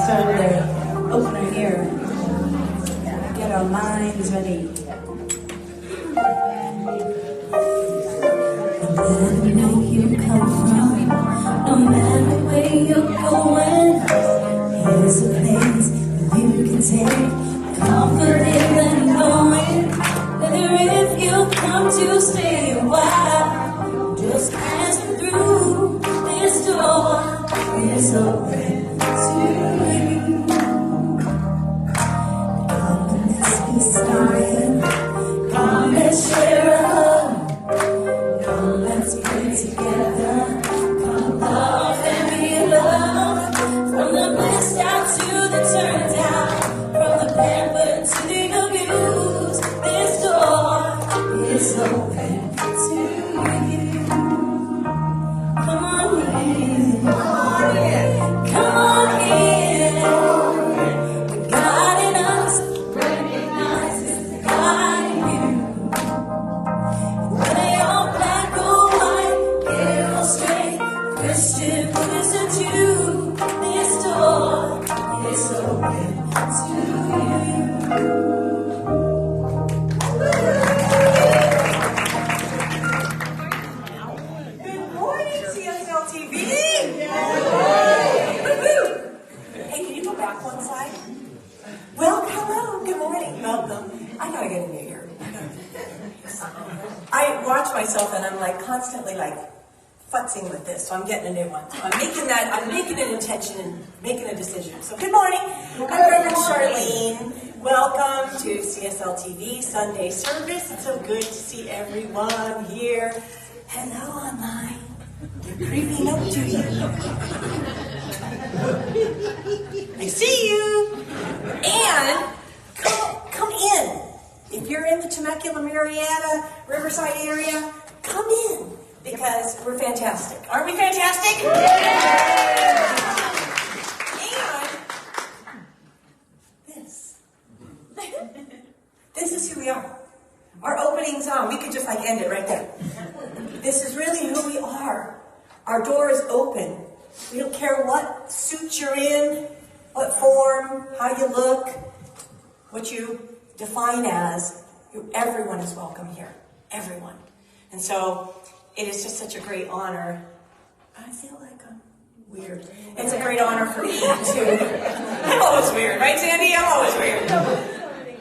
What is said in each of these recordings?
start the opener here. Get our minds ready. No matter where you come from, no matter where you're going, here's a place where you can take confidence and knowing that if you come to stay a while, just pass through this door. It's open to you. Come and let's get started. Come, let's share a hug. Come, let's pray together. Come, love and be loved. From the blessed out to the turned out, from the pampered to the abused, this door is open to you. Come on in. Come on in. Come on in. God in us recognizes the God in you. Whether you're black or white, gay or straight, Christian, Buddhist or Jew, this door is open to you. Good morning, CSL TV. Hey, can you go back one slide? Well, hello. Good morning. Welcome. I gotta get a new year. I watch myself and I'm like constantly like futzing with this, so I'm getting a new one. So I'm making an intention and making a decision. So good morning. I'm Reverend Charlene. Welcome to CSL TV Sunday service. It's so good to see everyone here. Hello online. They're creeping up to you. I see you. And come in. If you're in the Temecula, Marietta, Riverside area, come in because we're fantastic. Aren't we fantastic? Yeah. And this is who we are. Our opening song, we could just like end it right there. This is really who we are. Our door is open. We don't care what suit you're in, what form, how you look, what you define as. Everyone is welcome here. Everyone. And so it is just such a great honor. I feel like I'm weird. It's a great honor for me too. I'm always weird, right, Sandy? I'm always weird.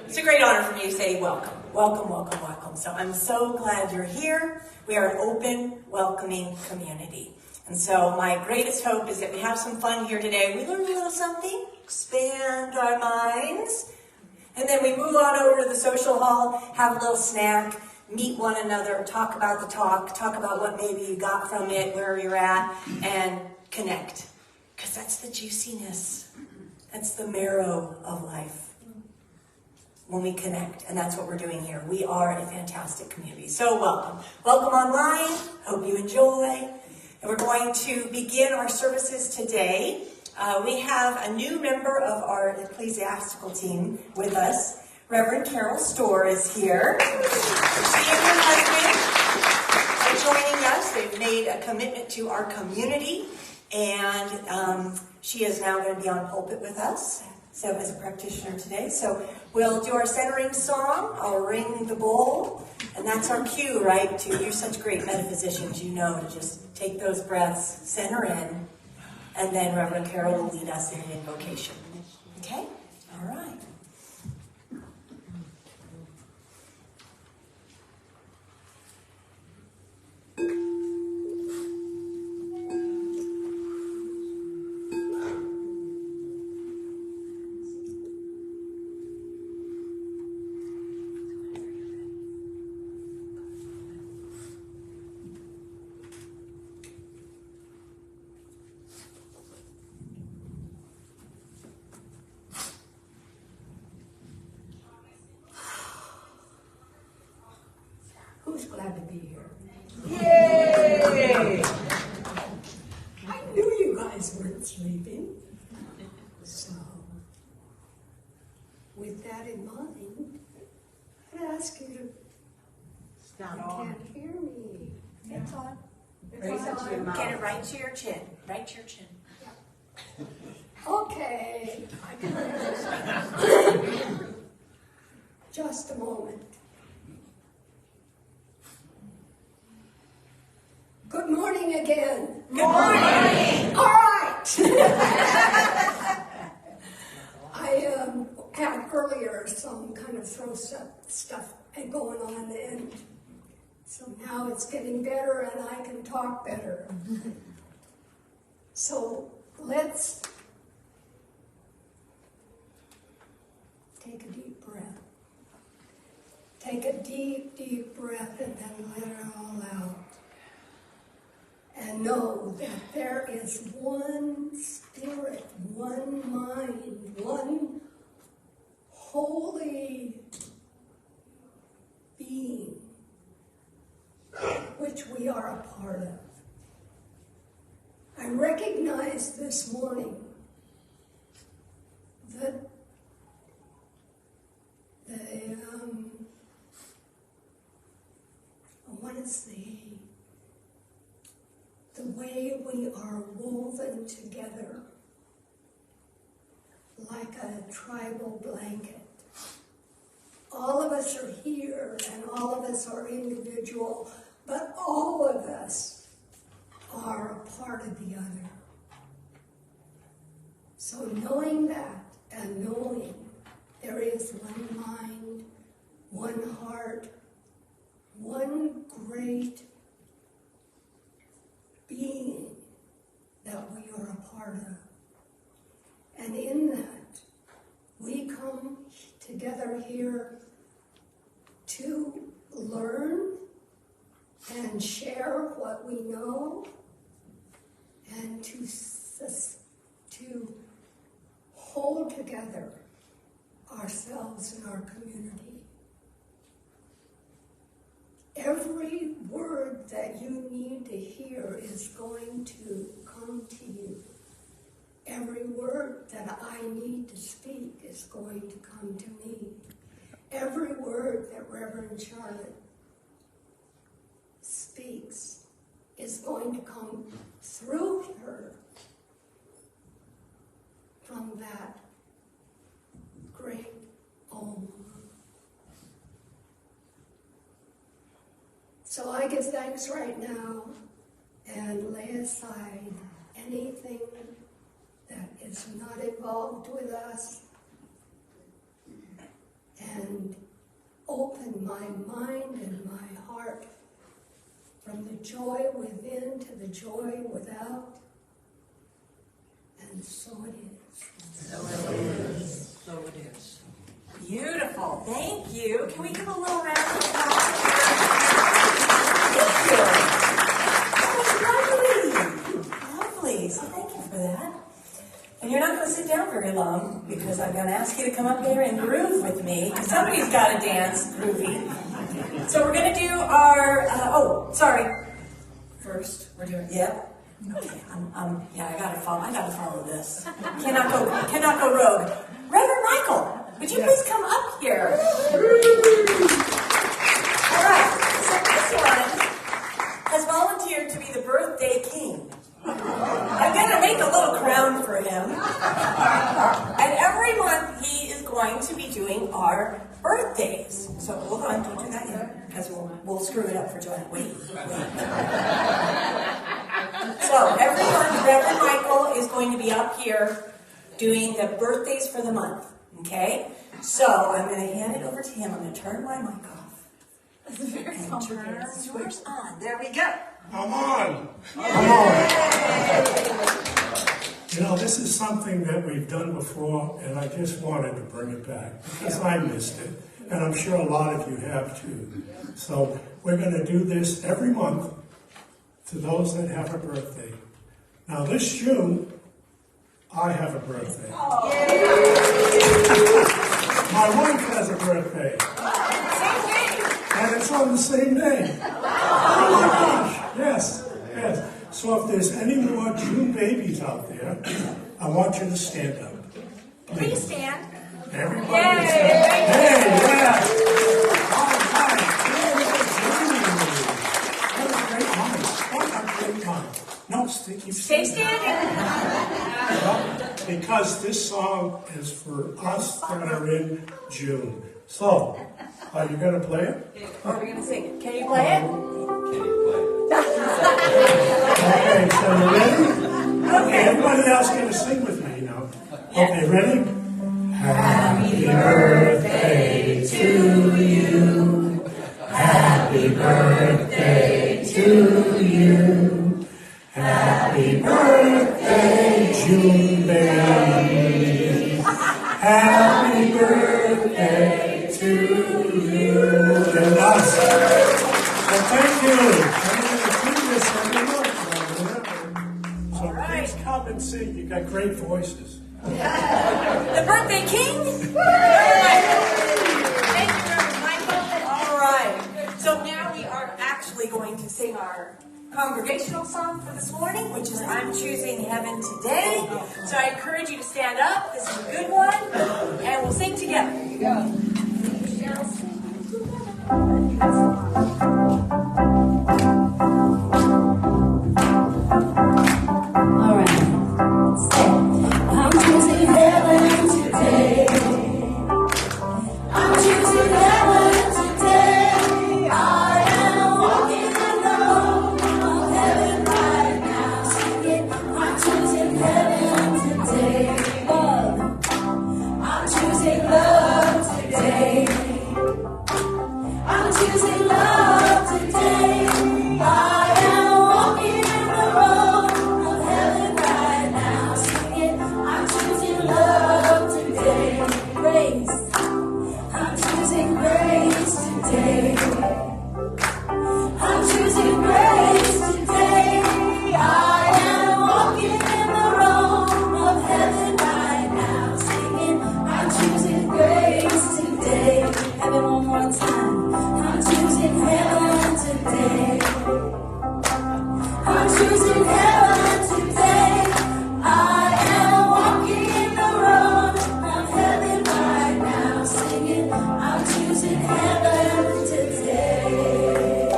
It's a great honor for me to say welcome. Welcome, welcome, welcome. So I'm so glad you're here. We are an open, welcoming community. And so my greatest hope is that we have some fun here today. We learn a little something, expand our minds, and then we move on over to the social hall, have a little snack, meet one another, talk about the talk about what maybe you got from it, where you're at, and connect. Because that's the juiciness. That's the marrow of life. When we connect, and that's what we're doing here. We are a fantastic community. So welcome. Welcome online. Hope you enjoy. And we're going to begin our services today. We have a new member of our ecclesiastical team with us. Reverend Carol Storr is here. She and her husband are joining us. They've made a commitment to our community, and she is now going to be on pulpit with us. So as a practitioner today. So we'll do our centering song. I'll ring the bowl. And that's our cue, right? You're such great metaphysicians, you know, to just take those breaths, center in, and then Reverend Carol will lead us in an invocation. Okay? All right. Who's glad to be here? Yay! I knew you guys weren't sleeping. So, with that in mind, I'd ask you to stop. You can't hear me. It's on. Raise it to your mouth. Get it right to your chin. Right to your chin. Okay. again. Good morning. All right. I had earlier some kind of throat stuff going on, and so now it's getting better and I can talk better. So let's take a deep breath. Take a deep, deep breath and then let it all out. And know that there is one spirit, one mind, one holy being, which we are a part of. I recognize this morning that what is the way we are woven together like a tribal blanket. All of us are here and all of us are individual, but all of us are a part of the other. So knowing that and knowing there is one mind, one heart, one great being that we are a part of. And in that, we come together here to learn and share what we know and to hold together ourselves and our community. Every word that you need to hear is going to come to you. Every word that I need to speak is going to come to me. Every word that Reverend Charlotte speaks is going to come through her from that great Om. So I give thanks right now and lay aside anything that is not involved with us and open my mind and my heart from the joy within to the joy without. And so it is. So it is. So it is. Beautiful. Thank you. Can we give a little round of applause? Thank you. That was lovely. Lovely. So thank you for that. And you're not going to sit down very long because I'm going to ask you to come up here and groove with me. Somebody's got to dance groovy. So we're going to do our, First, we're doing, yep. Okay, I gotta follow this. Cannot go rogue. Reverend Michael, would you please come up here? All right, so this one has volunteered to be the birthday king. I'm gonna make a little crown for him. And every month he is going to be doing our birthdays. So hold on, don't do that yet, because we'll screw it up for Joanne. Wait. So every month, Reverend Michael is going to be up here doing the birthdays for the month, okay? So I'm going to hand it over to him. I'm going to turn my mic off. And turn yours on. There we go. I'm on. You know, this is something that we've done before, and I just wanted to bring it back because I missed it, and I'm sure a lot of you have too. So we're going to do this every month to those that have a birthday. Now this June, I have a birthday. My wife has a birthday. And it's on the same day. Oh my gosh, yes. So if there's any more June babies out there, I want you to stand up. Please stand. Everybody Yay. stand. Hey, yeah. All right. What a great time. No, Stay standing. Well, because this song is for us that are in June. So, are you going to play it? Or are we going to sing it? Can you play it? Can you play? Okay, so you ready? Okay, everybody else gonna sing with me now. Okay, ready? Happy birthday to you. Happy birthday to you. Happy birthday, June baby. Happy birthday to you. And us. Well, thank you. I'm going to sing this every month now. So please come and sing. You got great voices. The birthday king? Thank you, Reverend Michael. All right. So now we are actually going to sing our congregational song for this morning, which is I'm Choosing Heaven Today. So I encourage you to stand up. This is a good one. And we'll sing together. Here you go. All right. Say, I'm choosing heaven today. I'm choosing heaven today. I am walking in the road of heaven right now. Singing, I'm choosing heaven today. Love. I'm choosing love today. I'm choosing love today. I am walking in the road of heaven right now, singing, I'm choosing love today. Grace, I'm choosing grace today. I'm choosing grace today. I am walking in the road of heaven right now, singing, I'm choosing grace today. Heaven one more time. I'm choosing heaven today. I'm choosing heaven today. I am walking in the road of heaven right now, singing, I'm choosing heaven today.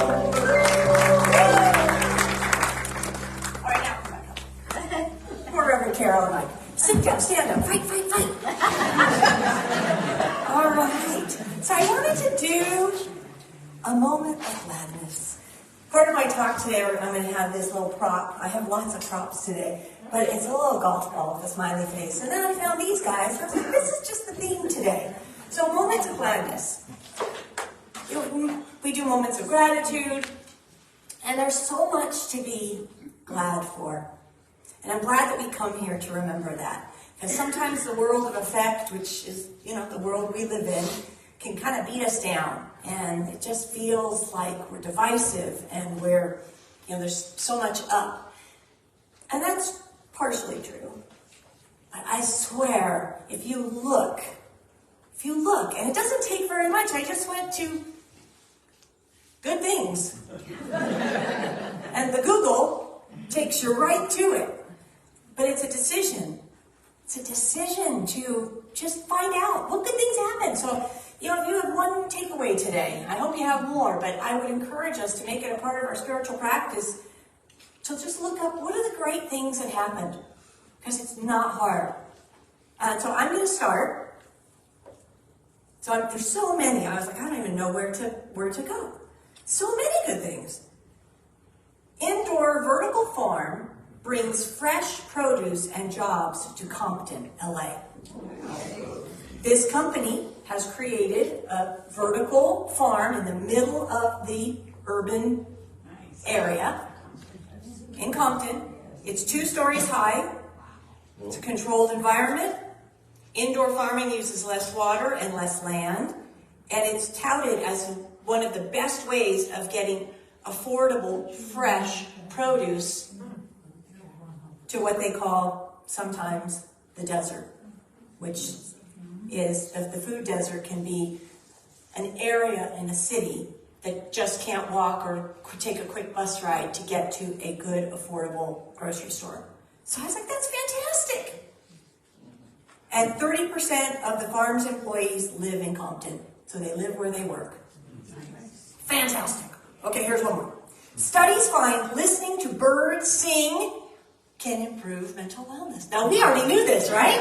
All right, now come back up. Poor Reverend Carol and I. Sit down, stand up, fight, fight, fight. All right. So I wanted to do a moment of gladness. Part of my talk today, I'm going to have this little prop. I have lots of props today, but it's a little golf ball with a smiley face. And then I found these guys. I was like, this is just the theme today. So moments of gladness. We do moments of gratitude, and there's so much to be glad for. And I'm glad that we come here to remember that. Because sometimes the world of effect, which is, the world we live in, can kind of beat us down. And it just feels like we're divisive and we're, there's so much up. And that's partially true. But I swear, if you look, and it doesn't take very much, I just went to good things. And the Google takes you right to it. But it's a decision. It's a decision to just find out what good things happen. So, if you have one takeaway today, I hope you have more, but I would encourage us to make it a part of our spiritual practice to just look up what are the great things that happened. Because it's not hard. So I'm going to start. So there's so many. I was like, I don't even know where to go. So many good things. Indoor vertical farm brings fresh produce and jobs to Compton, LA. This company has created a vertical farm in the middle of the urban area in Compton. It's 2 stories high. It's a controlled environment. Indoor farming uses less water and less land. And it's touted as one of the best ways of getting affordable, fresh produce to what they call sometimes the desert, which is the food desert can be an area in a city that just can't walk or take a quick bus ride to get to a good, affordable grocery store. So I was like, that's fantastic. And 30% of the farm's employees live in Compton, so they live where they work. Fantastic. Okay, here's one more. Studies find listening to birds sing can improve mental wellness. Now, we already knew this, right?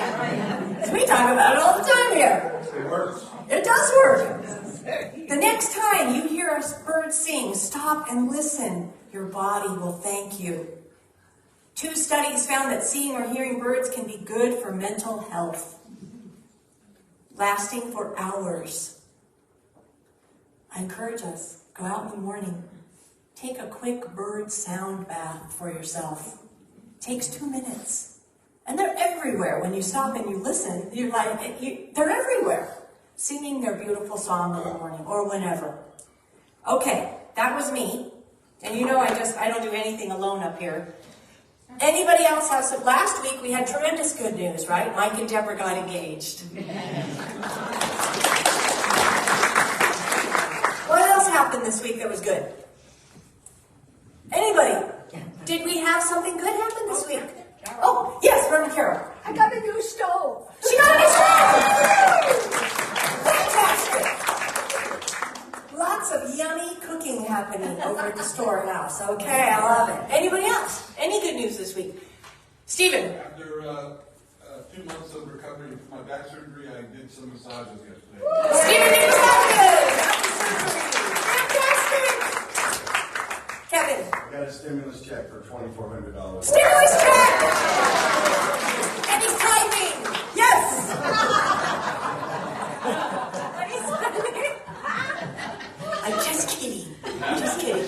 Because we talk about it all the time here. It works. It does work. The next time you hear a bird sing, stop and listen. Your body will thank you. 2 studies found that seeing or hearing birds can be good for mental health, lasting for hours. I encourage us, go out in the morning, take a quick bird sound bath for yourself. Takes 2 minutes. And they're everywhere. When you stop and you listen, you're like, they're everywhere. Singing their beautiful song in the morning or whenever. Okay, that was me. And you know I don't do anything alone up here. Anybody else have some? Last week we had tremendous good news, right? Mike and Deborah got engaged. What else happened this week that was good? Anybody? Did we have something good happen this week? Oh, yes, Reverend Carol. I got a new stove. She got a new stove! Fantastic! Lots of yummy cooking happening over at the storehouse. Okay, I love it. Anybody else? Any good news this week? Stephen. After 2 months of recovery from my back surgery, I did some massages yesterday. Stephen did massages! Fantastic! Kevin. I got a stimulus check for $2,400. Stimulus check! And he's typing! Yes! I'm just kidding. Just kidding.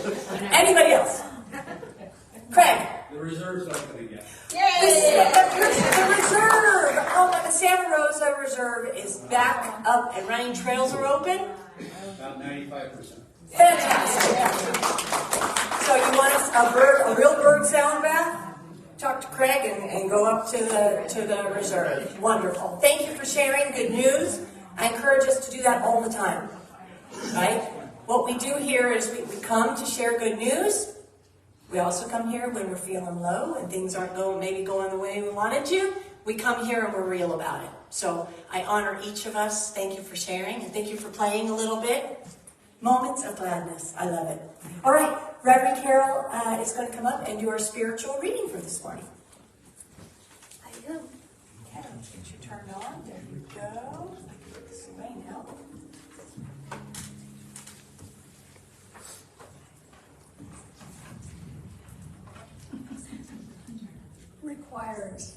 Anybody else? Craig. The reserve's open again. The reserve! Oh, the Santa Rosa Reserve is back up and running. Trails are open. About 95%. Fantastic. So you want a real bird sound bath? Talk to Craig and go up to the reserve. Wonderful. Thank you for sharing good news. I encourage us to do that all the time. Right? What we do here is we come to share good news. We also come here when we're feeling low and things aren't going the way we wanted to. We come here and we're real about it. So I honor each of us. Thank you for sharing and thank you for playing a little bit. Moments of gladness. I love it. All right, Reverend Carol is going to come up and do our spiritual reading for this morning. I am. Okay, get you turned on. There you go. I can get this away now. Requires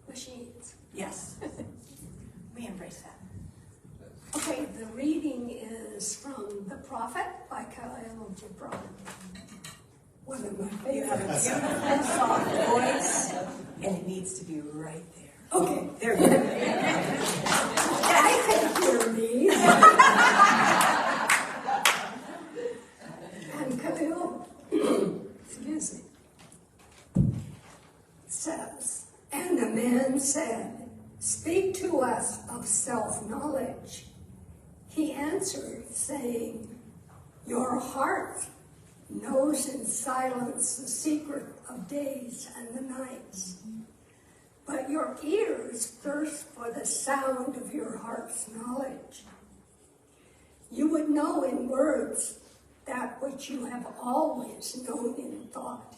machines. Yes. We embrace that. Okay, the reading is from The Prophet by Khalil Gibran. One of my You have a favorites. beautiful, soft voice, and it needs to be right there. Okay, There you go. I can hear these. And Khalil, excuse me, says, and the man said, "Speak to us of self-knowledge." He answered, saying, "Your heart knows in silence the secret of days and the nights, but your ears thirst for the sound of your heart's knowledge. You would know in words that which you have always known in thought.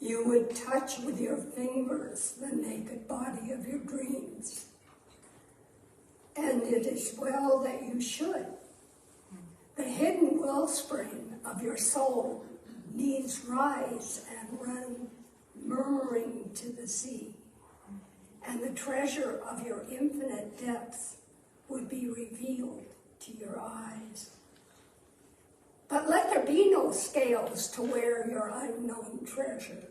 You would touch with your fingers the naked body of your dreams. And it is well that you should. The hidden wellspring of your soul needs rise and run murmuring to the sea. And the treasure of your infinite depths would be revealed to your eyes. But let there be no scales to wear your unknown treasure.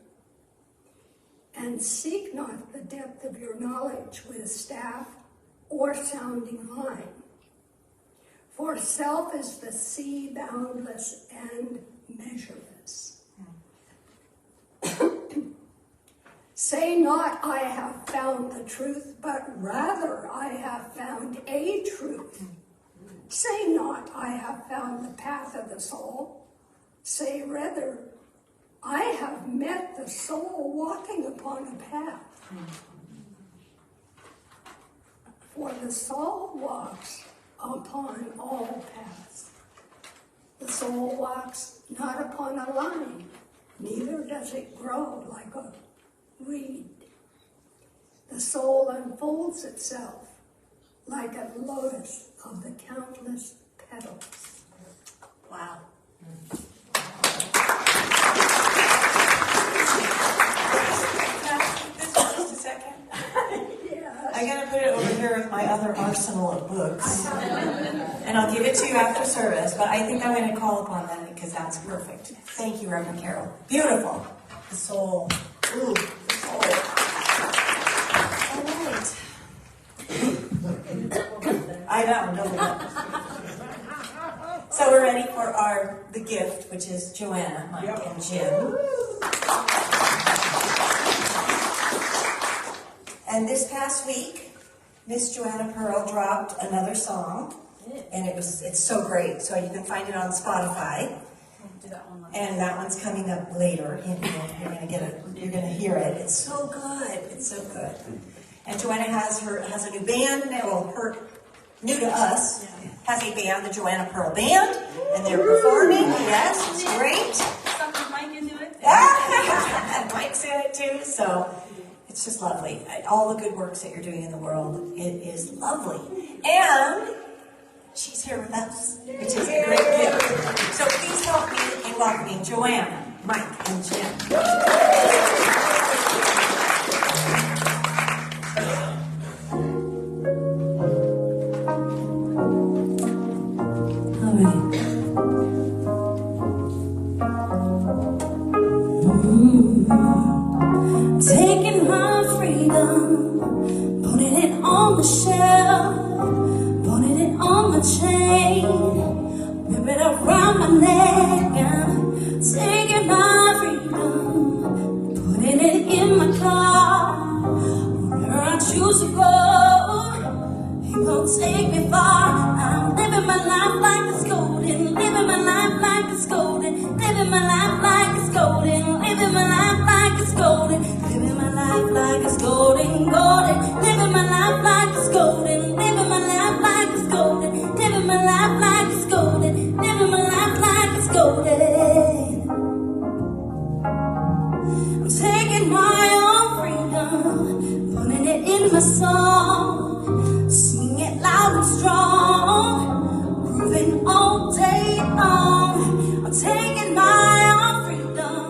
And seek not the depth of your knowledge with staff or sounding line. For self is the sea boundless and measureless. Say not, I have found the truth, but rather I have found a truth. Say not, I have found the path of the soul. Say rather, I have met the soul walking upon a path. For the soul walks upon all paths. The soul walks not upon a line, neither does it grow like a reed. The soul unfolds itself like a lotus of the countless petals. Wow. This one just a second. I'm going to put it over here with my other arsenal of books. And I'll give it to you after service, but I think I'm going to call upon that because that's perfect. Thank you, Reverend Carol. Beautiful. The soul. Ooh, the soul. All right. I know, double up. So we're ready for the gift, which is Joanna, Mike, and Jim. And this past week, Miss Joanna Pearl dropped another song, and it's so great. So you can find it on Spotify. And that one's coming up later. You're gonna hear it. It's so good. It's so good. And Joanna has a new band. Well, her new to us has a band, the Joanna Pearl Band, and they're performing. Yes, it's great. Mike into it. And Mike's in it too. So it's just lovely. All the good works that you're doing in the world, it is lovely. And she's here with us, which is a great gift. So please help me in welcoming Joanna, Mike, and Jim. All right. Taking my freedom, putting it on the shelf, putting it on my chain, whip it around my neck. I'm taking my freedom, putting it in my car. Wherever I choose to go, He won't take me far. I'm living my life like it's golden, living my life like it's golden, living my life like it's golden, living my life like it's golden, living my life like it's golden, golden, living my life like it's golden, living my life like it's golden, living my life like it's golden, living my life like it's golden. I'm taking my own freedom, putting it in my song, sing it loud and strong, grooving all day long. I'm taking my own freedom,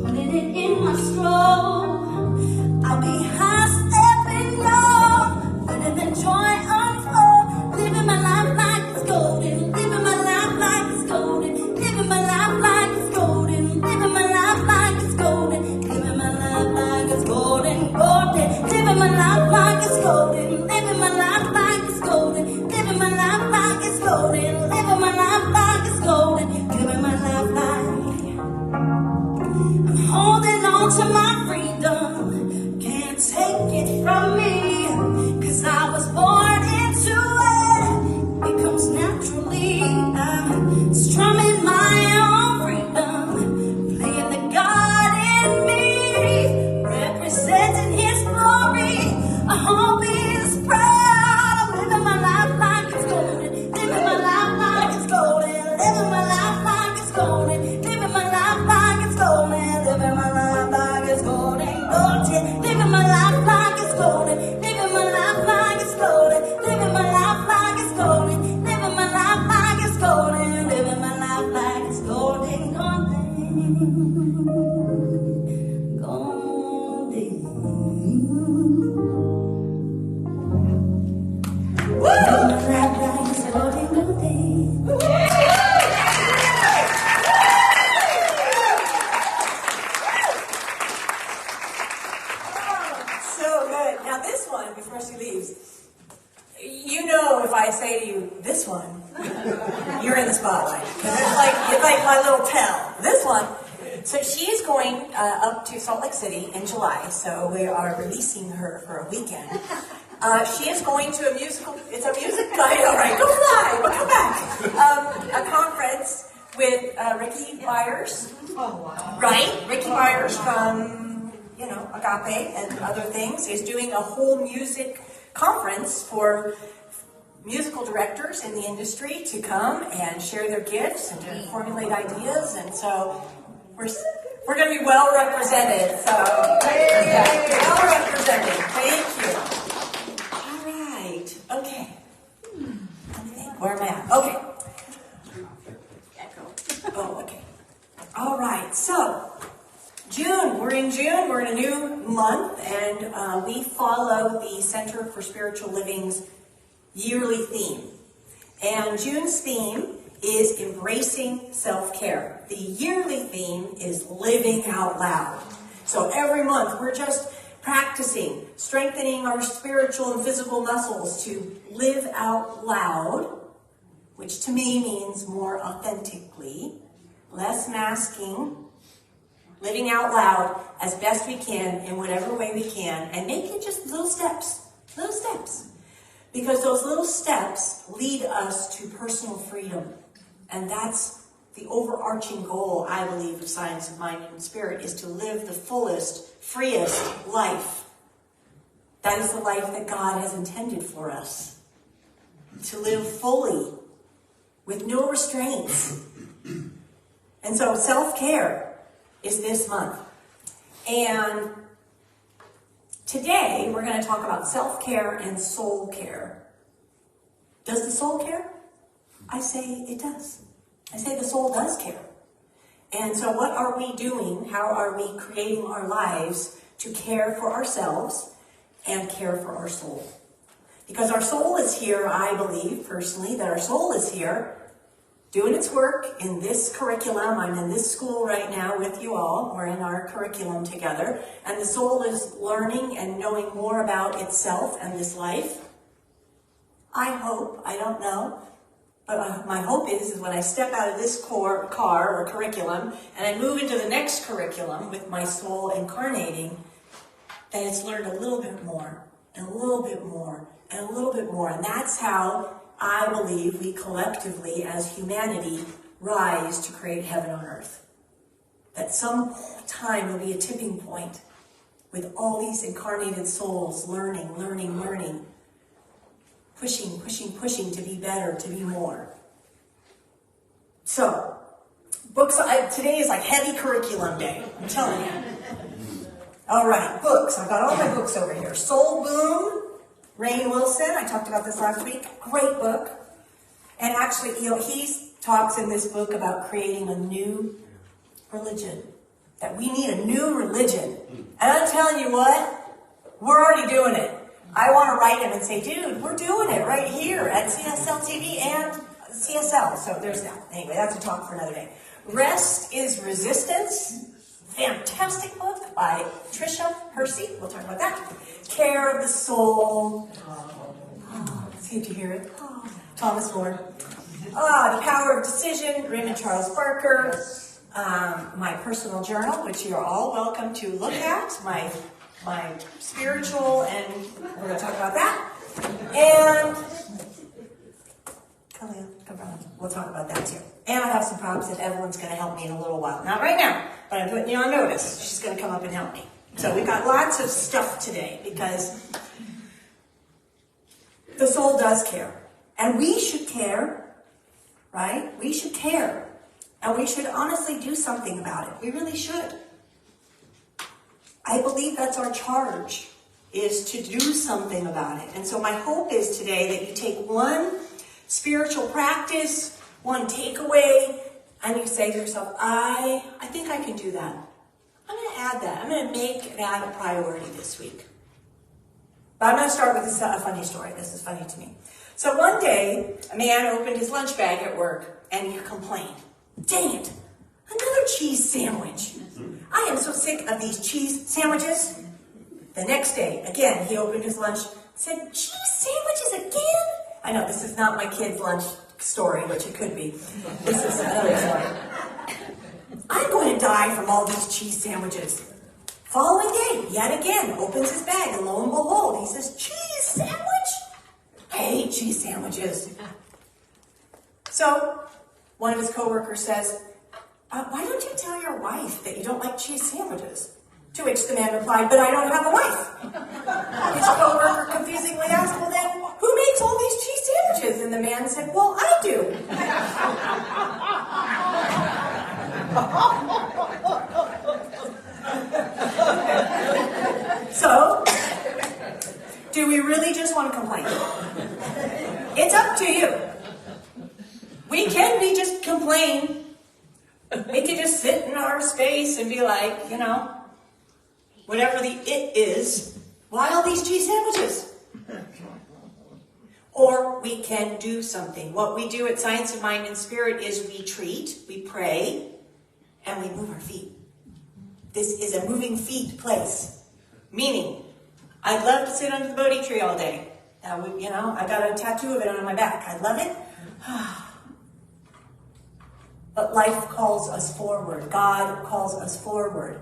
putting it in my stroll. I'll be high stepping low, letting the joy unfold, living my life like it's golden, living my life like it's golden, living my life like it's golden, living my life like it's golden, living my life like it's golden, golden, living my life like it's golden, living my life like it's golden, living my life like it's golden, living my life like it's golden, living my life like. I'm holding on to my freedom, can't take it from me, 'cause I was born into it, it comes naturally. I'm strumming my own freedom, playing the God in me, representing His glory. I hope He is proud. I'm living my life like it's golden, living my life like it's golden, living my life like it's golden, living my life like it's golden, living my life like it's golden, golden, living my life like it's golden, living my life like it's golden, living my life like it's golden, living my life like it's golden, living my life like it's golden, golden, golden. Living my life like it's golden, golden. So good. Now this one, before she leaves, you know if I say to you, this one, you're in the spotlight. 'Cause it's like my little tell. This one. So she's going up to Salt Lake City in July, so we are releasing her for a weekend. She is going to a musical, it's a music, I know, right? Go fly, we'll come back. A conference with Ricky Byers. Oh, wow. Right? Ricky Byers from, Agape and other things is doing a whole music conference for musical directors in the industry to come and share their gifts and to formulate ideas. And so we're going to be well represented. So, well represented. Thank you. All right. Okay. Where am I at? Okay. follow the Center for Spiritual Living's yearly theme. And June's theme is embracing self-care. The yearly theme is living out loud. So every month we're just practicing, strengthening our spiritual and physical muscles to live out loud, which to me means more authentically, less masking, living out loud as best we can in whatever way we can, and making just little steps. Because those little steps lead us to personal freedom. And that's the overarching goal, I believe, of Science of Mind and Spirit, is to live the fullest, freest life. That is the life that God has intended for us. To live fully, with no restraints. And so self-care is this month. And today we're going to talk about self-care and soul care. Does the soul care? I say it does. I say the soul does care. And so what are we doing? How are we creating our lives to care for ourselves and care for our soul? Because our soul is here, I believe personally, that our soul is here doing its work in this curriculum. I'm in this school right now with you all. We're in our curriculum together. And the soul is learning and knowing more about itself and this life. I hope, I don't know, but my hope is when I step out of this car or curriculum and I move into the next curriculum with my soul incarnating, that it's learned a little bit more, and a little bit more, and a little bit more. And that's how I believe we collectively as humanity rise to create heaven on earth. That some time will be a tipping point with all these incarnated souls learning, pushing to be better, to be more. So, books, today is like heavy curriculum day, I'm telling you. All right, books. I've got all my books over here. Soul Boom, Rainn Wilson. I talked about this last week. Great book. And actually, he talks in this book about creating a new religion. That we need a new religion. And I'm telling you what, we're already doing it. I want to write him and say, dude, we're doing it right here at CSL TV and CSL. So there's that. Anyway, that's a talk for another day. Rest is Resistance. Fantastic book by Tricia Hersey. We'll talk about that. Care of the Soul. See, did you hear it? Thomas More. The Power of Decision, Raymond Charles Barker. My personal journal, which you're all welcome to look at. My spiritual, and we're going to talk about that. And Kalia, come on, we'll talk about that too. And I have some props that Evelyn's going to help me in a little while. Not right now, but I'm putting you on notice. She's going to come up and help me. So we've got lots of stuff today because the soul does care. And we should care, right? We should care. And we should honestly do something about it. We really should. I believe that's our charge, is to do something about it. And so my hope is today that you take one spiritual practice, one takeaway, and you say to yourself, I think I can do that. I'm going to add that. I'm going to make that a priority this week. But I'm going to start with a funny story. This is funny to me. So one day, a man opened his lunch bag at work, and he complained, dang it, another cheese sandwich. I am so sick of these cheese sandwiches. The next day, again, he opened his lunch, said, cheese sandwiches again? I know, this is not my kid's lunch story, which it could be. This is another story. I'm going to die from all these cheese sandwiches. Following day, yet again, opens his bag, and lo and behold, he says, cheese sandwich? I hate cheese sandwiches. So, one of his coworkers says, why don't you tell your wife that you don't like cheese sandwiches? To which the man replied, but I don't have a wife. His coworker confusingly asked, well then, who makes all these cheese sandwiches? And the man said, well, I do. So, do we really just want to complain? It's up to you. We can be just complain. We could just sit in our space and be like, whatever the it is, Why all these cheese sandwiches? Or we can do something. What we do at Science of Mind and Spirit is we treat, we pray, and we move our feet. This is a moving feet place. Meaning, I'd love to sit under the Bodhi tree all day. I got a tattoo of it on my back. I love it. But life calls us forward. God calls us forward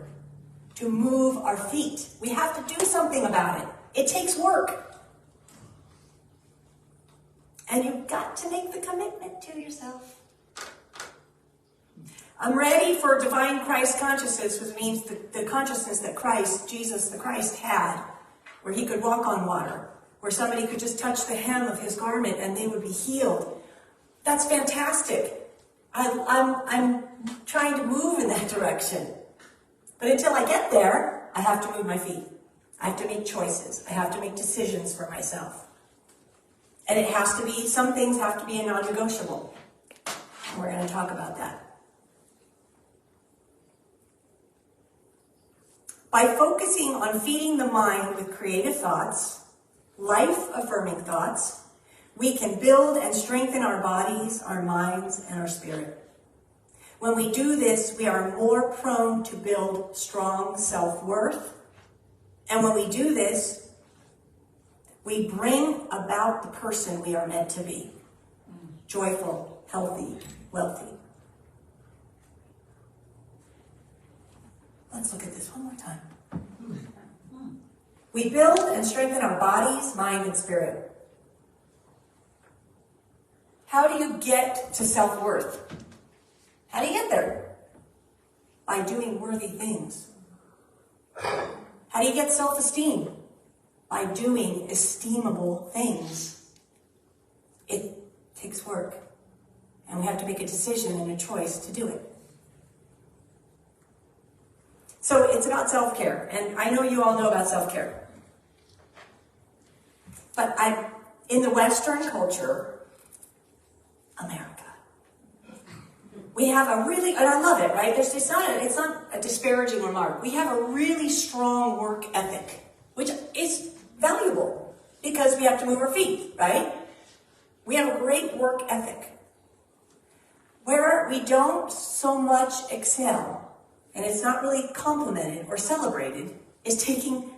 to move our feet. We have to do something about it. It takes work. And you've got to make the commitment to yourself. I'm ready for divine Christ consciousness, which means the consciousness that Christ, Jesus the Christ, had, where he could walk on water, where somebody could just touch the hem of his garment and they would be healed. That's fantastic. I'm trying to move in that direction. But until I get there, I have to move my feet. I have to make choices. I have to make decisions for myself. And it has to be, some things have to be a non-negotiable. We're going to talk about that. By focusing on feeding the mind with creative thoughts, life-affirming thoughts, we can build and strengthen our bodies, our minds, and our spirit. When we do this, we are more prone to build strong self-worth. And when we do this, we bring about the person we are meant to be. Joyful, healthy, wealthy. Let's look at this one more time. We build and strengthen our bodies, mind, and spirit. How do you get to self-worth? How do you get there? By doing worthy things. How do you get self-esteem? By doing esteemable things. It takes work. And we have to make a decision and a choice to do it. So it's about self-care. And I know you all know about self-care. But in the Western culture, America, we have a really, and I love it, right? It's not a disparaging remark. We have a really strong work ethic, which is valuable because we have to move our feet, right? We have a great work ethic. Where we don't so much excel, and it's not really complimented or celebrated, is taking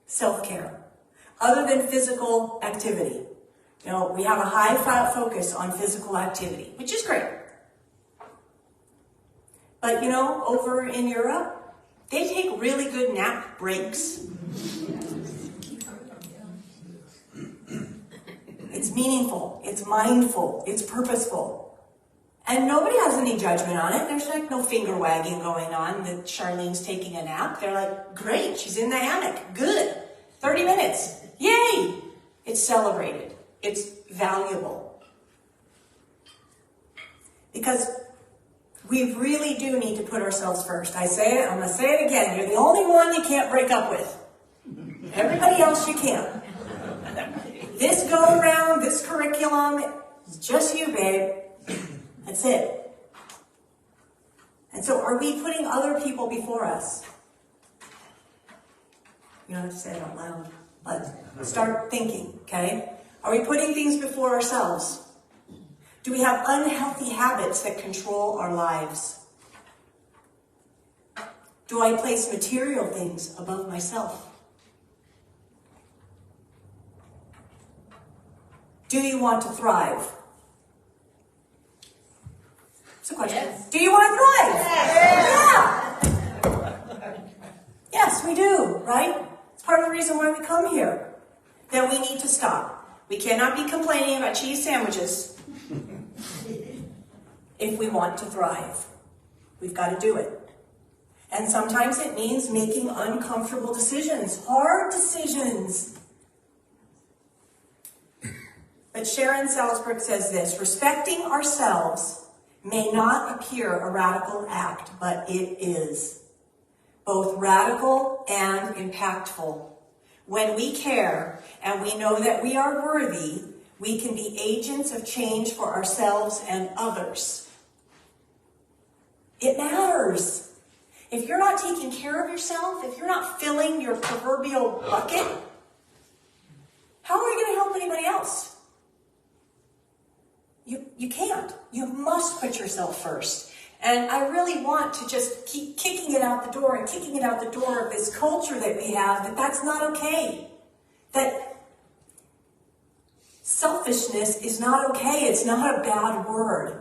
self-care. Other than physical activity. We have a high focus on physical activity, which is great. But, over in Europe, they take really good nap breaks. It's meaningful, it's mindful, it's purposeful. And nobody has any judgment on it. There's no finger wagging going on that Charlene's taking a nap. They're like, great, she's in the hammock, good. 30 minutes, yay! It's celebrated, it's valuable. Because we really do need to put ourselves first. I say it, I'm going to say it again. You're the only one you can't break up with. Everybody else you can. This go around, this curriculum, it's just you, babe. That's it. And so are we putting other people before us? You don't have to say it out loud, but start thinking, okay? Are we putting things before ourselves? Do we have unhealthy habits that control our lives? Do I place material things above myself? Do you want to thrive? It's a question. Yes. Do you want to thrive? Yeah. Yes, we do, right? It's part of the reason why we come here. Then we need to stop. We cannot be complaining about cheese sandwiches if we want to thrive. We've got to do it. And sometimes it means making uncomfortable decisions, hard decisions. But Sharon Salzberg says this: respecting ourselves may not appear a radical act, but it is both radical and impactful. When we care and we know that we are worthy, we can be agents of change for ourselves and others. It matters. If you're not taking care of yourself, if you're not filling your proverbial bucket, how are you going to help anybody else? You can't. You must put yourself first. And I really want to just keep kicking it out the door and kicking it out the door of this culture that we have, that that's not okay. That selfishness is not okay. It's not a bad word.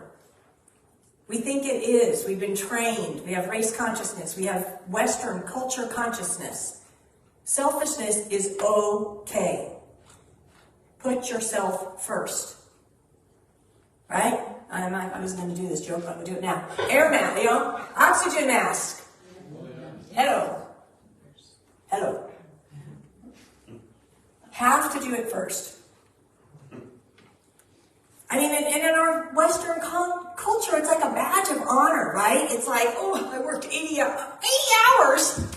We think it is. We've been trained. We have race consciousness. We have Western culture consciousness. Selfishness is okay. Put yourself first. Right? I was going to do this joke, but I'm going to do it now. Air mask, oxygen mask. Hello. Hello. Have to do it first. I mean, and in our Western culture, it's like a badge of honor, right? It's like, oh, I worked 80 hours.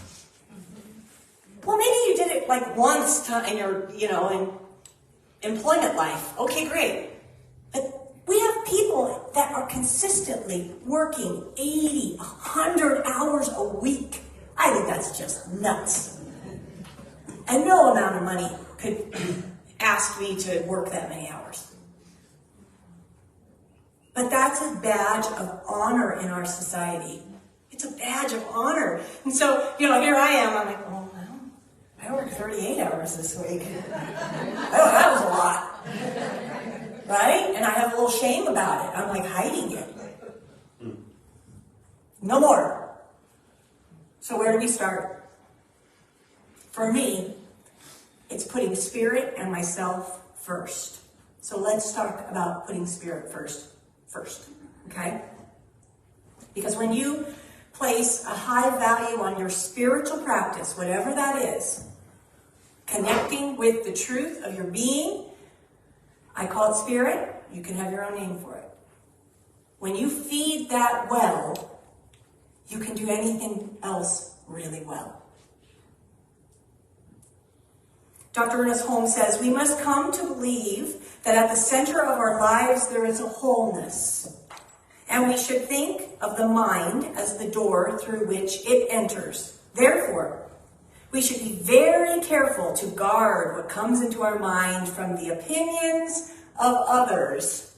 Well, maybe you did it like once in your, in employment life. Okay, great. But we have people that are consistently working 80, 100 hours a week. I think that's just nuts. And no amount of money could ask me to work that many hours. But that's a badge of honor in our society. It's a badge of honor. And so, here I am. I'm like, oh, well, I worked 38 hours this week. Oh, that was a lot. Right? And I have a little shame about it. I'm like hiding it. No more. So where do we start? For me, it's putting spirit and myself first. So let's talk about putting spirit first, okay? Because when you place a high value on your spiritual practice, whatever that is, connecting with the truth of your being, I call it spirit, you can have your own name for it. When you feed that well, you can do anything else really well. Dr. Ernest Holmes says, we must come to believe that at the center of our lives there is a wholeness. And we should think of the mind as the door through which it enters. Therefore, we should be very careful to guard what comes into our mind from the opinions of others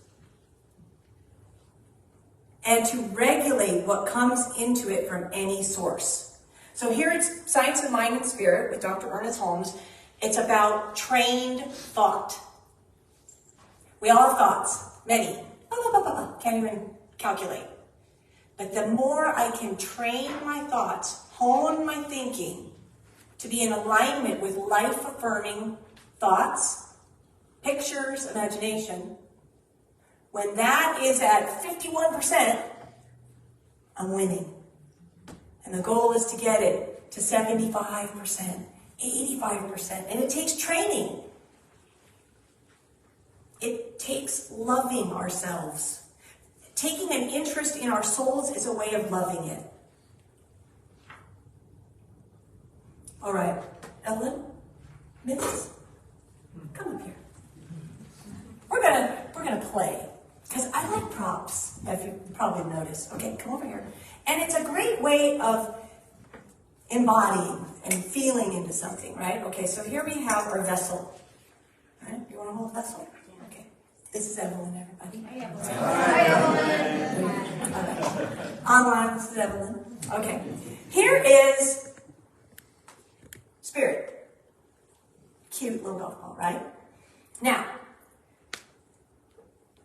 and to regulate what comes into it from any source. So here it's Science of Mind and Spirit with Dr. Ernest Holmes. It's about trained thought. We all have thoughts, many. Can't even calculate. But the more I can train my thoughts, hone my thinking to be in alignment with life-affirming thoughts, pictures, imagination, when that is at 51%, I'm winning. And the goal is to get it to 75%. 85%, and it takes training. It takes loving ourselves. Taking an interest in our souls is a way of loving it. All right, Ellen, Miss, come up here. We're gonna play because I like props. If you probably noticed. Okay, come over here, and it's a great way of embodying and feeling into something, right? Okay, so here we have our vessel. All right, you want to hold a vessel? Okay. This is Evelyn, everybody. Hi, Evelyn. Okay. Online, this is Evelyn. Okay. Here is spirit. Cute little golf ball, right? Now,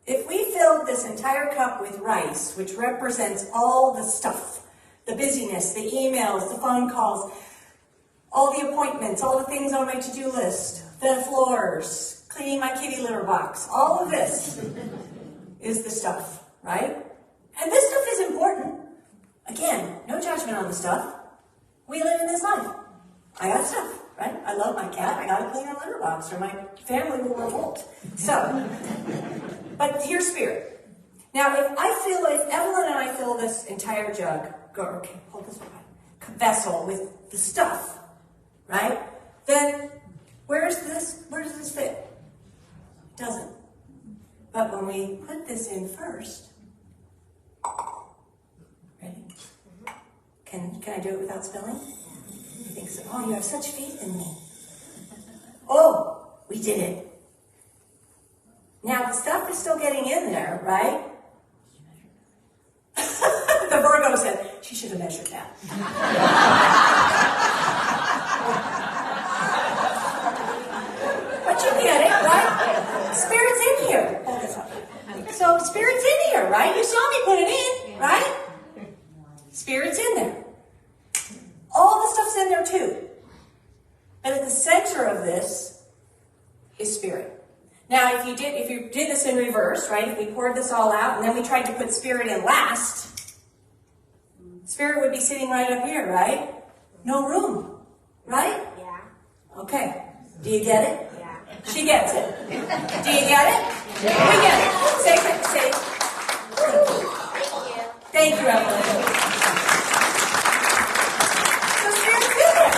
if we filled this entire cup with rice, which represents all the stuff, the busyness, the emails, the phone calls, all the appointments, all the things on my to-do list, the floors, cleaning my kitty litter box, all of this is the stuff, right? And this stuff is important. Again, no judgment on the stuff. We live in this life. I got stuff, right? I love my cat. I got to clean her litter box or my family will revolt. So, but here's spirit. Now, if Evelyn and I fill this entire jug, okay, hold this vessel with the stuff, right? Then where does this fit? It doesn't. But when we put this in first, ready? Can I do it without spilling? You think so? Oh, you have such faith in me. Oh, we did it. Now, the stuff is still getting in there, right? The Virgo said, she should have measured that. But you get it, right? Spirit's in here. Oh, that's not. So Spirit's in here, right? You saw me put it in, right? Spirit's in there. All the stuff's in there too. But at the center of this is Spirit. Now, if you did this in reverse, right? If we poured this all out and then we tried to put Spirit in last, Spirit would be sitting right up here, right? No room, right? Yeah. Okay. Do you get it? Yeah. She gets it. Do you get it? Yeah. We get it. Say. Thank you. Thank you, Evelyn. So Spirit's in there.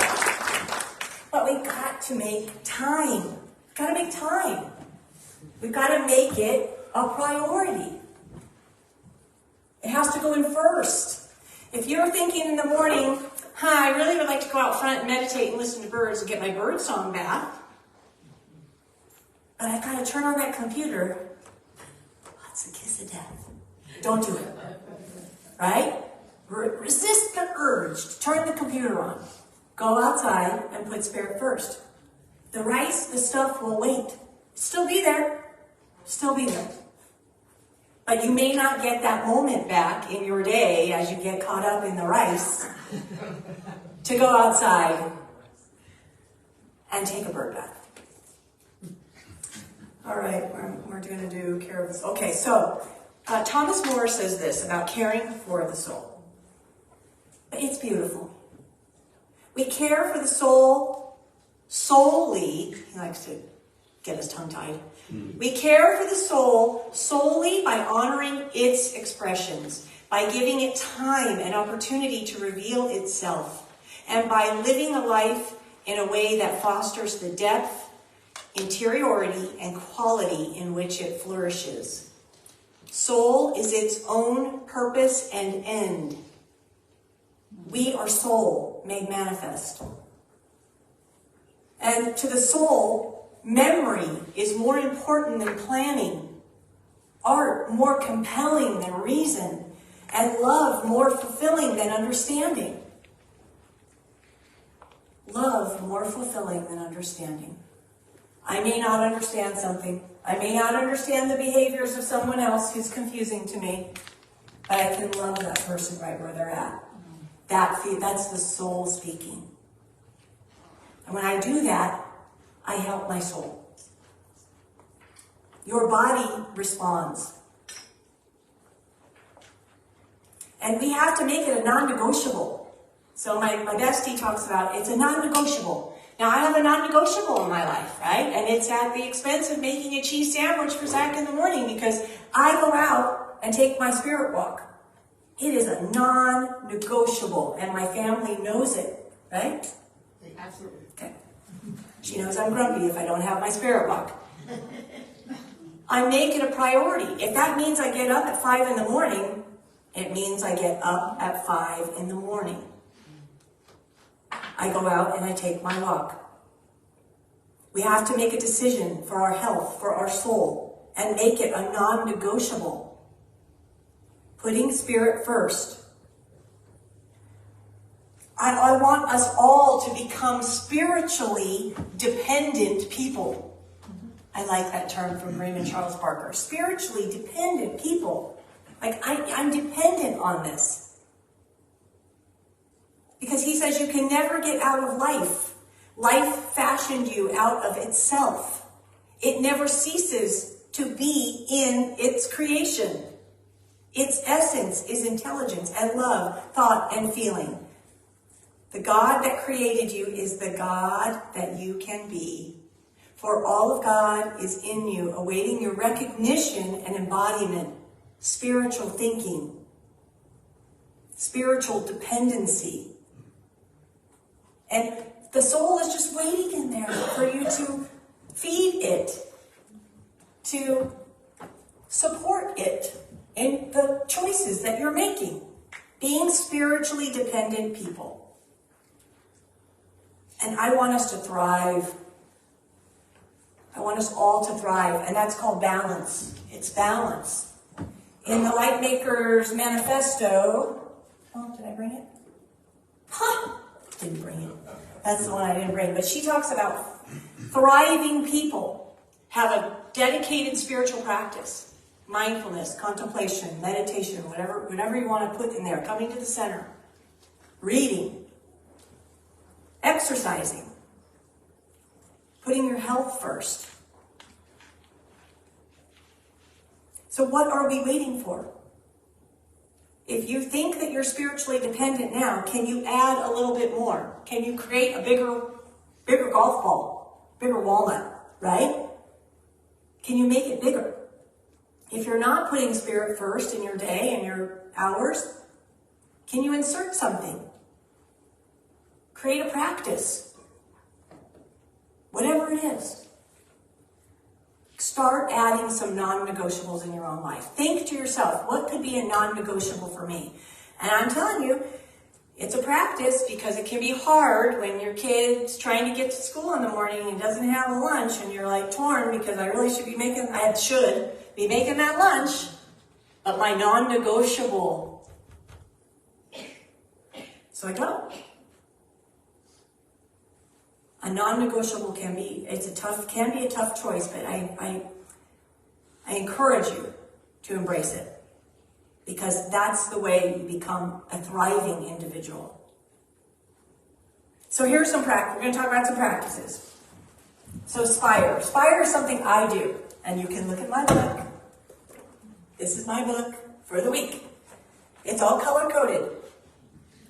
But we've got to make time. We've got to make time. We've got to make it a priority. It has to go in first. If you're thinking in the morning, I really would like to go out front and meditate and listen to birds and get my bird song back, but I've got to turn on that computer. What's the kiss of death? Don't do it. Right? Resist the urge to turn the computer on. Go outside and put Spirit first. The rice, the stuff will wait. Still be there. Still be there. But you may not get that moment back in your day as you get caught up in the rice to go outside and take a bird bath. All right, we're going to do care of this. Okay, so Thomas More says this about caring for the soul. It's beautiful. We care for the soul solely, he likes to get us tongue-tied. We care for the soul solely by honoring its expressions, by giving it time and opportunity to reveal itself, and by living a life in a way that fosters the depth, interiority, and quality in which it flourishes. Soul is its own purpose and end. We are soul made manifest. And to the soul, memory is more important than planning, art more compelling than reason, and love more fulfilling than understanding. Love more fulfilling than understanding. I may not understand something. I may not understand the behaviors of someone else who's confusing to me, but I can love that person right where they're at. That's the soul speaking. And when I do that, I help my soul. Your body responds. And we have to make it a non-negotiable. So my bestie talks about it's a non-negotiable. Now I have a non-negotiable in my life, right? And it's at the expense of making a cheese sandwich for Zach in the morning because I go out and take my spirit walk. It is a non-negotiable, and my family knows it, right? Absolutely. Okay. She knows I'm grumpy if I don't have my spirit walk. I make it a priority. If that means I get up at 5 in the morning, it means I get up at 5 in the morning. I go out and I take my walk. We have to make a decision for our health, for our soul, and make it a non-negotiable. Putting spirit first. I want us all to become spiritually dependent people. I like that term from Raymond Charles Parker. Spiritually dependent people. Like, I'm dependent on this. Because he says you can never get out of life. Life fashioned you out of itself. It never ceases to be in its creation. Its essence is intelligence and love, thought and feeling. The God that created you is the God that you can be. For all of God is in you, awaiting your recognition and embodiment, spiritual thinking, spiritual dependency. And the soul is just waiting in there for you to feed it, to support it in the choices that you're making. Being spiritually dependent people. And I want us to thrive. I want us all to thrive, and that's called balance. It's balance. In the Lightmakers Manifesto, oh, did I bring it? Huh! Didn't bring it. That's the one I didn't bring. But she talks about thriving people have a dedicated spiritual practice. Mindfulness, contemplation, meditation, whatever you want to put in there. Coming to the center. Reading. Exercising. Putting your health first. So what are we waiting for? If you think that you're spiritually dependent now, can you add a little bit more? Can you create a bigger golf ball, bigger walnut, right? Can you make it bigger? If you're not putting spirit first in your day and your hours, can you insert something? Create a practice. Whatever it is. Start adding some non-negotiables in your own life. Think to yourself, what could be a non-negotiable for me? And I'm telling you, it's a practice because it can be hard when your kid's trying to get to school in the morning and doesn't have a lunch and you're like torn because I should be making that lunch, but my non-negotiable. So I go. A non-negotiable can be a tough choice, but I encourage you to embrace it because that's the way you become a thriving individual. So here's some practice. We're going to talk about some practices. So Spire. Spire is something I do, and you can look at my book. This is my book for the week. It's all color-coded.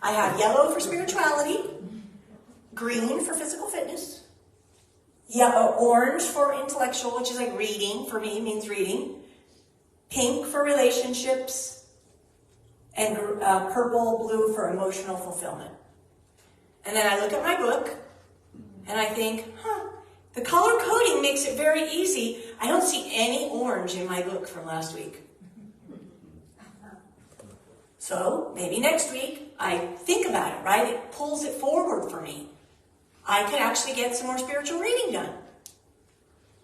I have yellow for spirituality, green for physical fitness, orange for intellectual, which is like reading, for me means reading, pink for relationships, and purple, blue for emotional fulfillment. And then I look at my book, and I think, the color coding makes it very easy. I don't see any orange in my book from last week. So maybe next week I think about it, right? It pulls it forward for me. I could actually get some more spiritual reading done.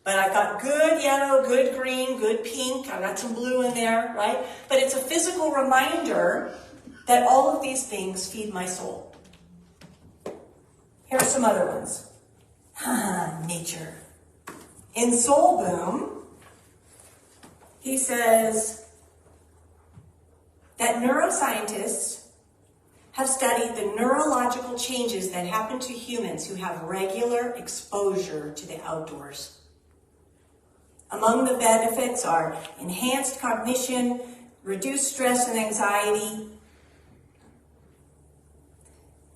But I've got good yellow, good green, good pink. I've got some blue in there, right? But it's a physical reminder that all of these things feed my soul. Here are some other ones. Nature. In Soul Boom, he says that neuroscientists have studied the neurological changes that happen to humans who have regular exposure to the outdoors. Among the benefits are enhanced cognition, reduced stress and anxiety,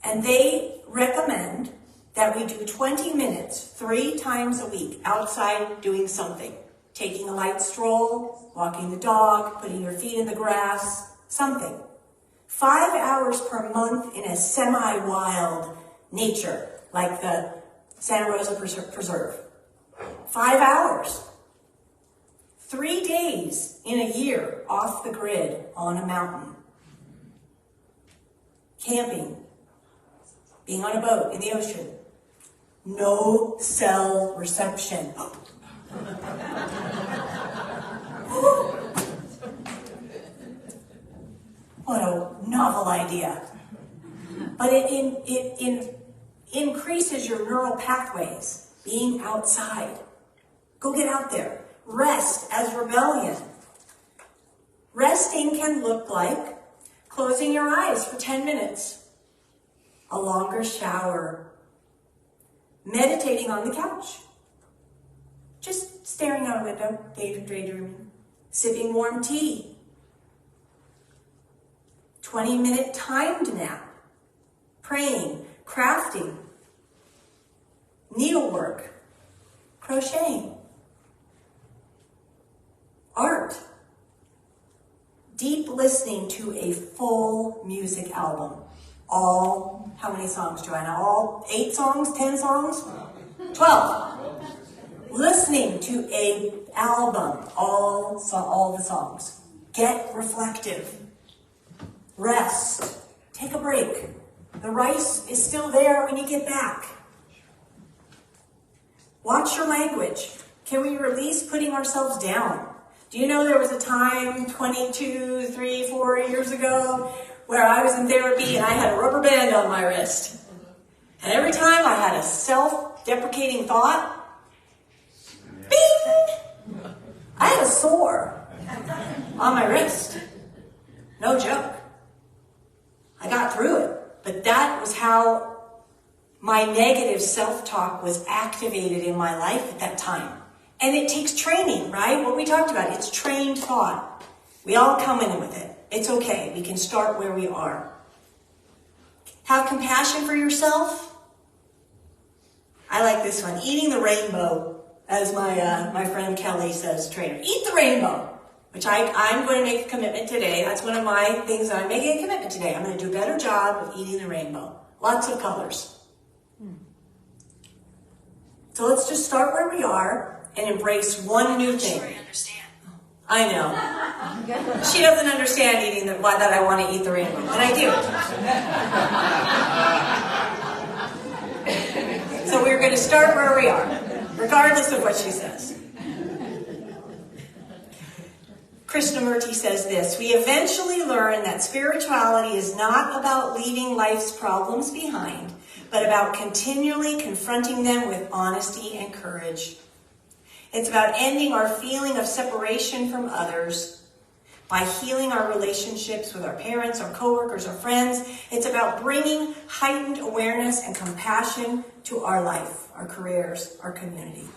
and they recommend that we do 20 minutes 3 times a week outside doing something. Taking a light stroll, walking the dog, putting your feet in the grass, something. 5 hours per month in a semi-wild nature, like the Santa Rosa Preserve. 5 hours. 3 days in a year off the grid on a mountain. Camping. Being on a boat in the ocean. No cell reception. What a novel idea. But it increases your neural pathways, being outside. Go get out there. Rest as rebellion. Resting can look like closing your eyes for 10 minutes, a longer shower, meditating on the couch, just staring out a window, daydreaming, sipping warm tea, 20-minute timed nap, praying, crafting, needlework, crocheting, art, deep listening to a full music album. All, how many songs, Joanna? All 8 songs, 10 songs? 12. Listening to a album, all the songs. Get reflective. Rest. Take a break. The rice is still there when you get back. Watch your language. Can we release putting ourselves down? Do you know there was a time 22, 3, 4 years ago where I was in therapy and I had a rubber band on my wrist. And every time I had a self-deprecating thought, bing! I had a sore on my wrist. No joke. I got through it. But that was how my negative self-talk was activated in my life at that time. And it takes training, right? What we talked about, it's trained thought. We all come in with it. It's okay. We can start where we are. Have compassion for yourself. I like this one. Eating the rainbow, as my friend Kelly says, trainer. Eat the rainbow, which I'm going to make a commitment today. That's one of my things that I'm making a commitment today. I'm going to do a better job of eating the rainbow. Lots of colors. So let's just start where we are and embrace one new thing. I understand. I know. She doesn't understand eating that I want to eat the rainbow, and I do. So we're going to start where we are, regardless of what she says. Krishnamurti says this: we eventually learn that spirituality is not about leaving life's problems behind, but about continually confronting them with honesty and courage. It's about ending our feeling of separation from others by healing our relationships with our parents, our coworkers, our friends. It's about bringing heightened awareness and compassion to our life, our careers, our community.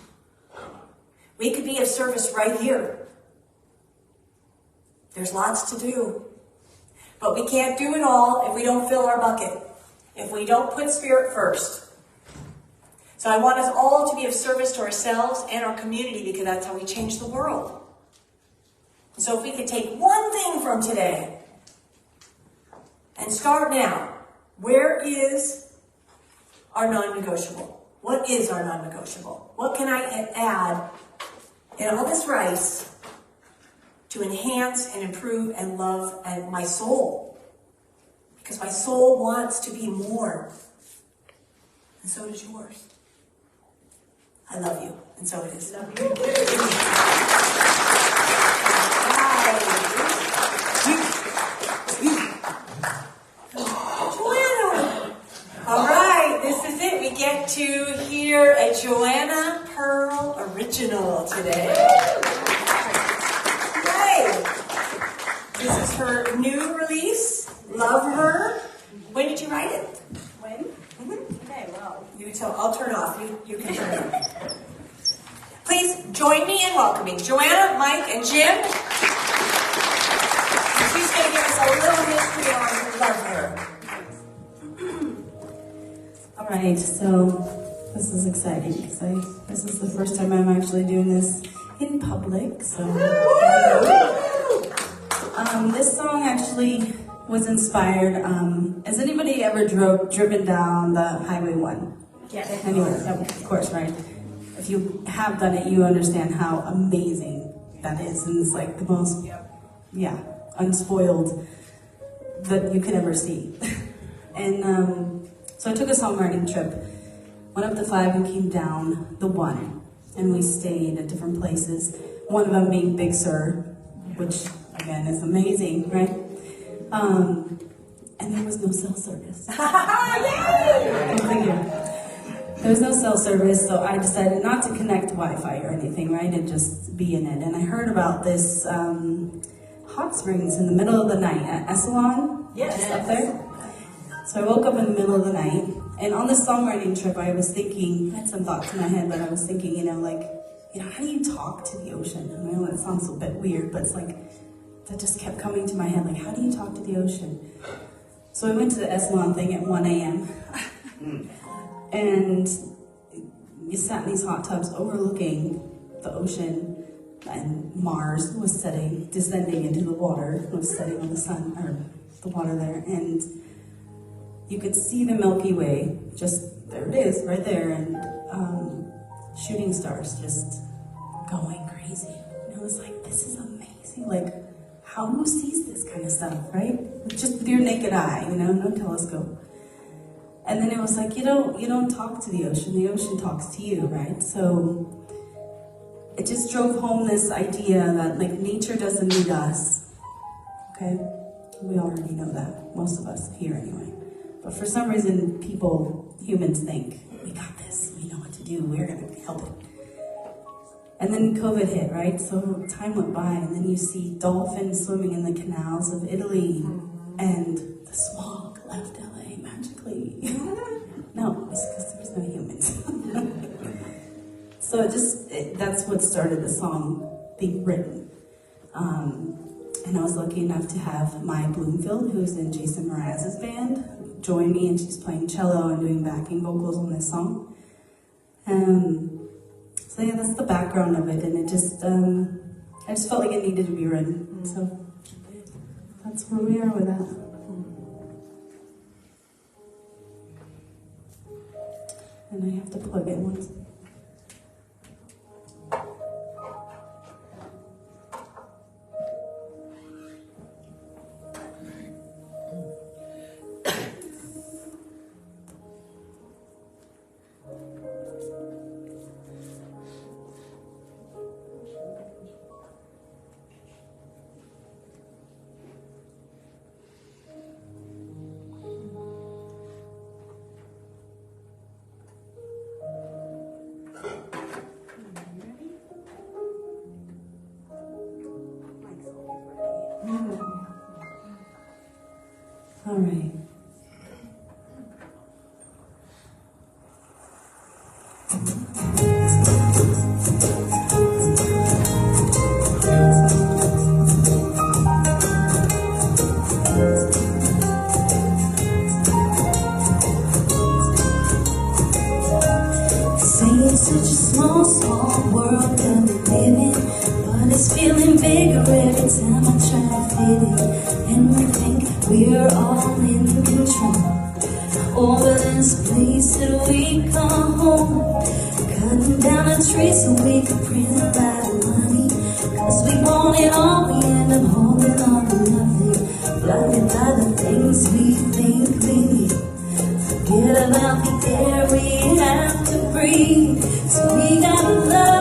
We could be of service right here. There's lots to do. But we can't do it all if we don't fill our bucket, if we don't put spirit first. So I want us all to be of service to ourselves and our community, because that's how we change the world. So if we could take one thing from today and start now, where is our non-negotiable? What is our non-negotiable? What can I add in all this rice to enhance and improve and love my soul? Because my soul wants to be more. And so does yours. I love you, and so it is. Love you. Joanna. All right, this is it. We get to hear a Joanna Pearl original today. Yay! This is her new release. Love Her. When did you write it? When? Okay, wow. You tell. I'll turn off. You can turn on. Please join me in welcoming Joanna, Mike, and Jim. And she's going to give us a little history on Love Her. All right, so this is exciting because this is the first time I'm actually doing this in public. So this song actually was inspired. Has anybody ever driven down the Highway 1? Yes. Anyway, of course, right? If you have done it, you understand how amazing that is. And it's like the most, unspoiled that you could ever see. And so I took a songwriting trip, went up the 5 and came down the 1. And we stayed at different places. One of them being Big Sur, which again is amazing, right? And there was no cell service. Yay! Thank you. There was no cell service, so I decided not to connect Wi-Fi or anything, right, and just be in it. And I heard about this hot springs in the middle of the night at Esalen, just up there. So I woke up in the middle of the night, and on this songwriting trip, I was thinking, I had some thoughts in my head, but I was thinking, how do you talk to the ocean? I know it sounds a bit weird, but it's like, that just kept coming to my head, like, how do you talk to the ocean? So I went to the Esalen thing at 1 a.m. And you sat in these hot tubs overlooking the ocean, and Mars was descending into the water, was setting on the sun, or the water there, and you could see the Milky Way, just, there it is, right there, and shooting stars just going crazy. And I was like, this is amazing, like, who sees this kind of stuff, right? Just with your naked eye, no telescope. And then it was like, you don't talk to the ocean talks to you, right? So it just drove home this idea that like nature doesn't need us, okay? We already know that, most of us here anyway. But for some reason, humans think, we got this, we know what to do, we're gonna help it. And then COVID hit, right? So time went by, and then you see dolphins swimming in the canals of Italy, and the smog left LA magically. No, it's because there was no humans. So that's what started the song being written. And I was lucky enough to have Maya Bloomfield, who's in Jason Mraz's band, join me, and she's playing cello and doing backing vocals on this song. So yeah, that's the background of it, and it just, I just felt like it needed to be written. So that's where we are with that. And I have to plug it once. All right. Say it's such a small, small world that we live in, but it's feeling bigger every time I try to fit it. And we think we're all in control over this place that we call home. Cutting down a tree so we can print a lot of money, 'cause we want it all, we end up holding on to nothing. Blinded by the things we think we need. Forget about the air we have to breathe. So we gotta love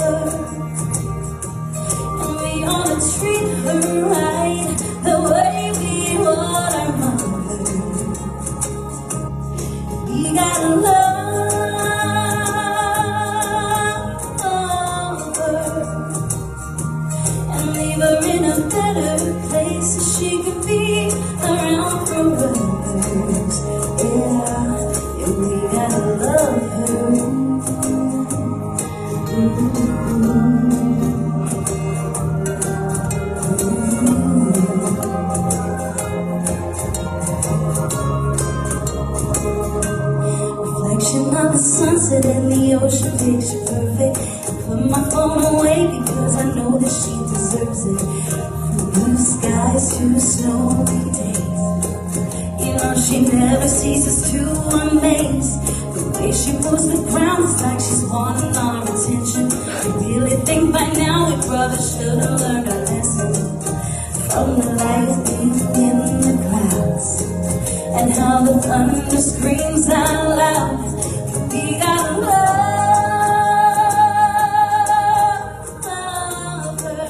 her, and we ought to treat her right, the way we would our mother. We gotta love her and leave her in a better place so she can be around for others. Yeah, and we gotta love her. Reflection of the sunset in the ocean, picture perfect. Put my phone away because I know that she deserves it. From blue skies to snowy days, you know she never ceases to amaze. The way she moves the ground is like she's wanting our attention. I really think by now we probably should have learned our lesson from the lightning in the clouds, and how the thunder screams out loud. We gotta love her,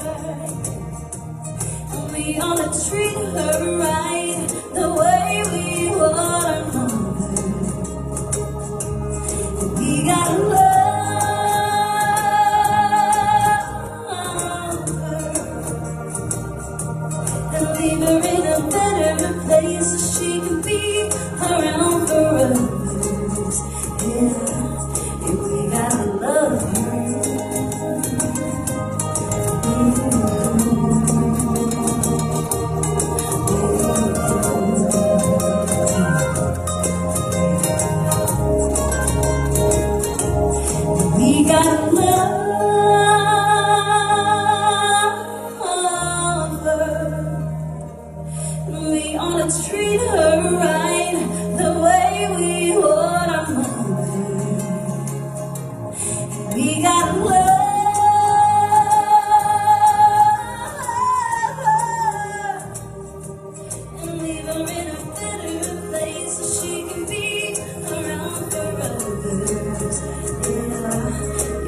and we ought to treat her right, the way we would our mother. And we gotta love her and leave her in a better place so she can be around for others.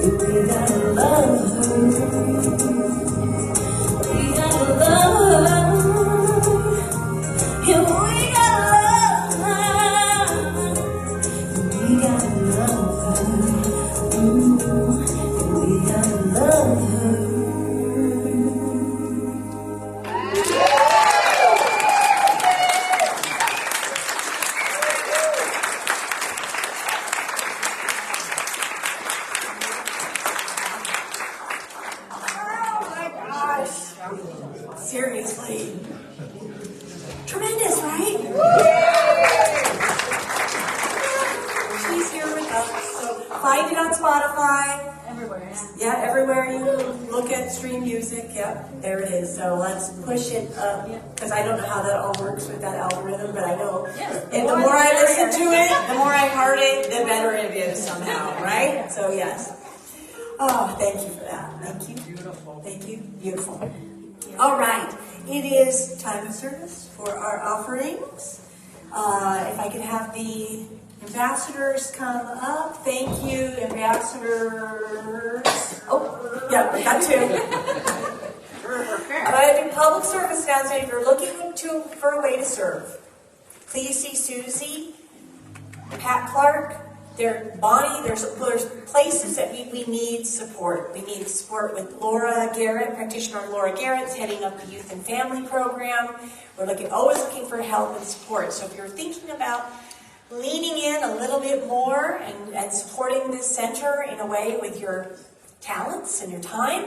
We gotta love her. We gotta love her. And we gotta love her. We gotta love her. Ooh, we gotta love her. Seriously. Tremendous, right? She's here with us. So find it on Spotify. Everywhere. Yeah, everywhere you look at stream music. Yep, there it is. So let's push it up. Because I don't know how that all works with that algorithm, but I know. And the more I listen to it, the more I heard it, the better it is somehow, right? So yes. Oh, thank you for that. Thank you. Beautiful. Thank you. Beautiful. All right. It is time of service for our offerings. If I could have the ambassadors come up. Thank you, ambassadors. Oh, yeah, we got two. I'm going to do public service announcement. If you're looking for a way to serve, please see Susie, Pat Clark, Bonnie. There's places that we need support. We need support with Laura Garrett, practitioner Laura Garrett's heading up the youth and family program. We're always looking for help and support. So if you're thinking about leaning in a little bit more and supporting this center in a way with your talents and your time,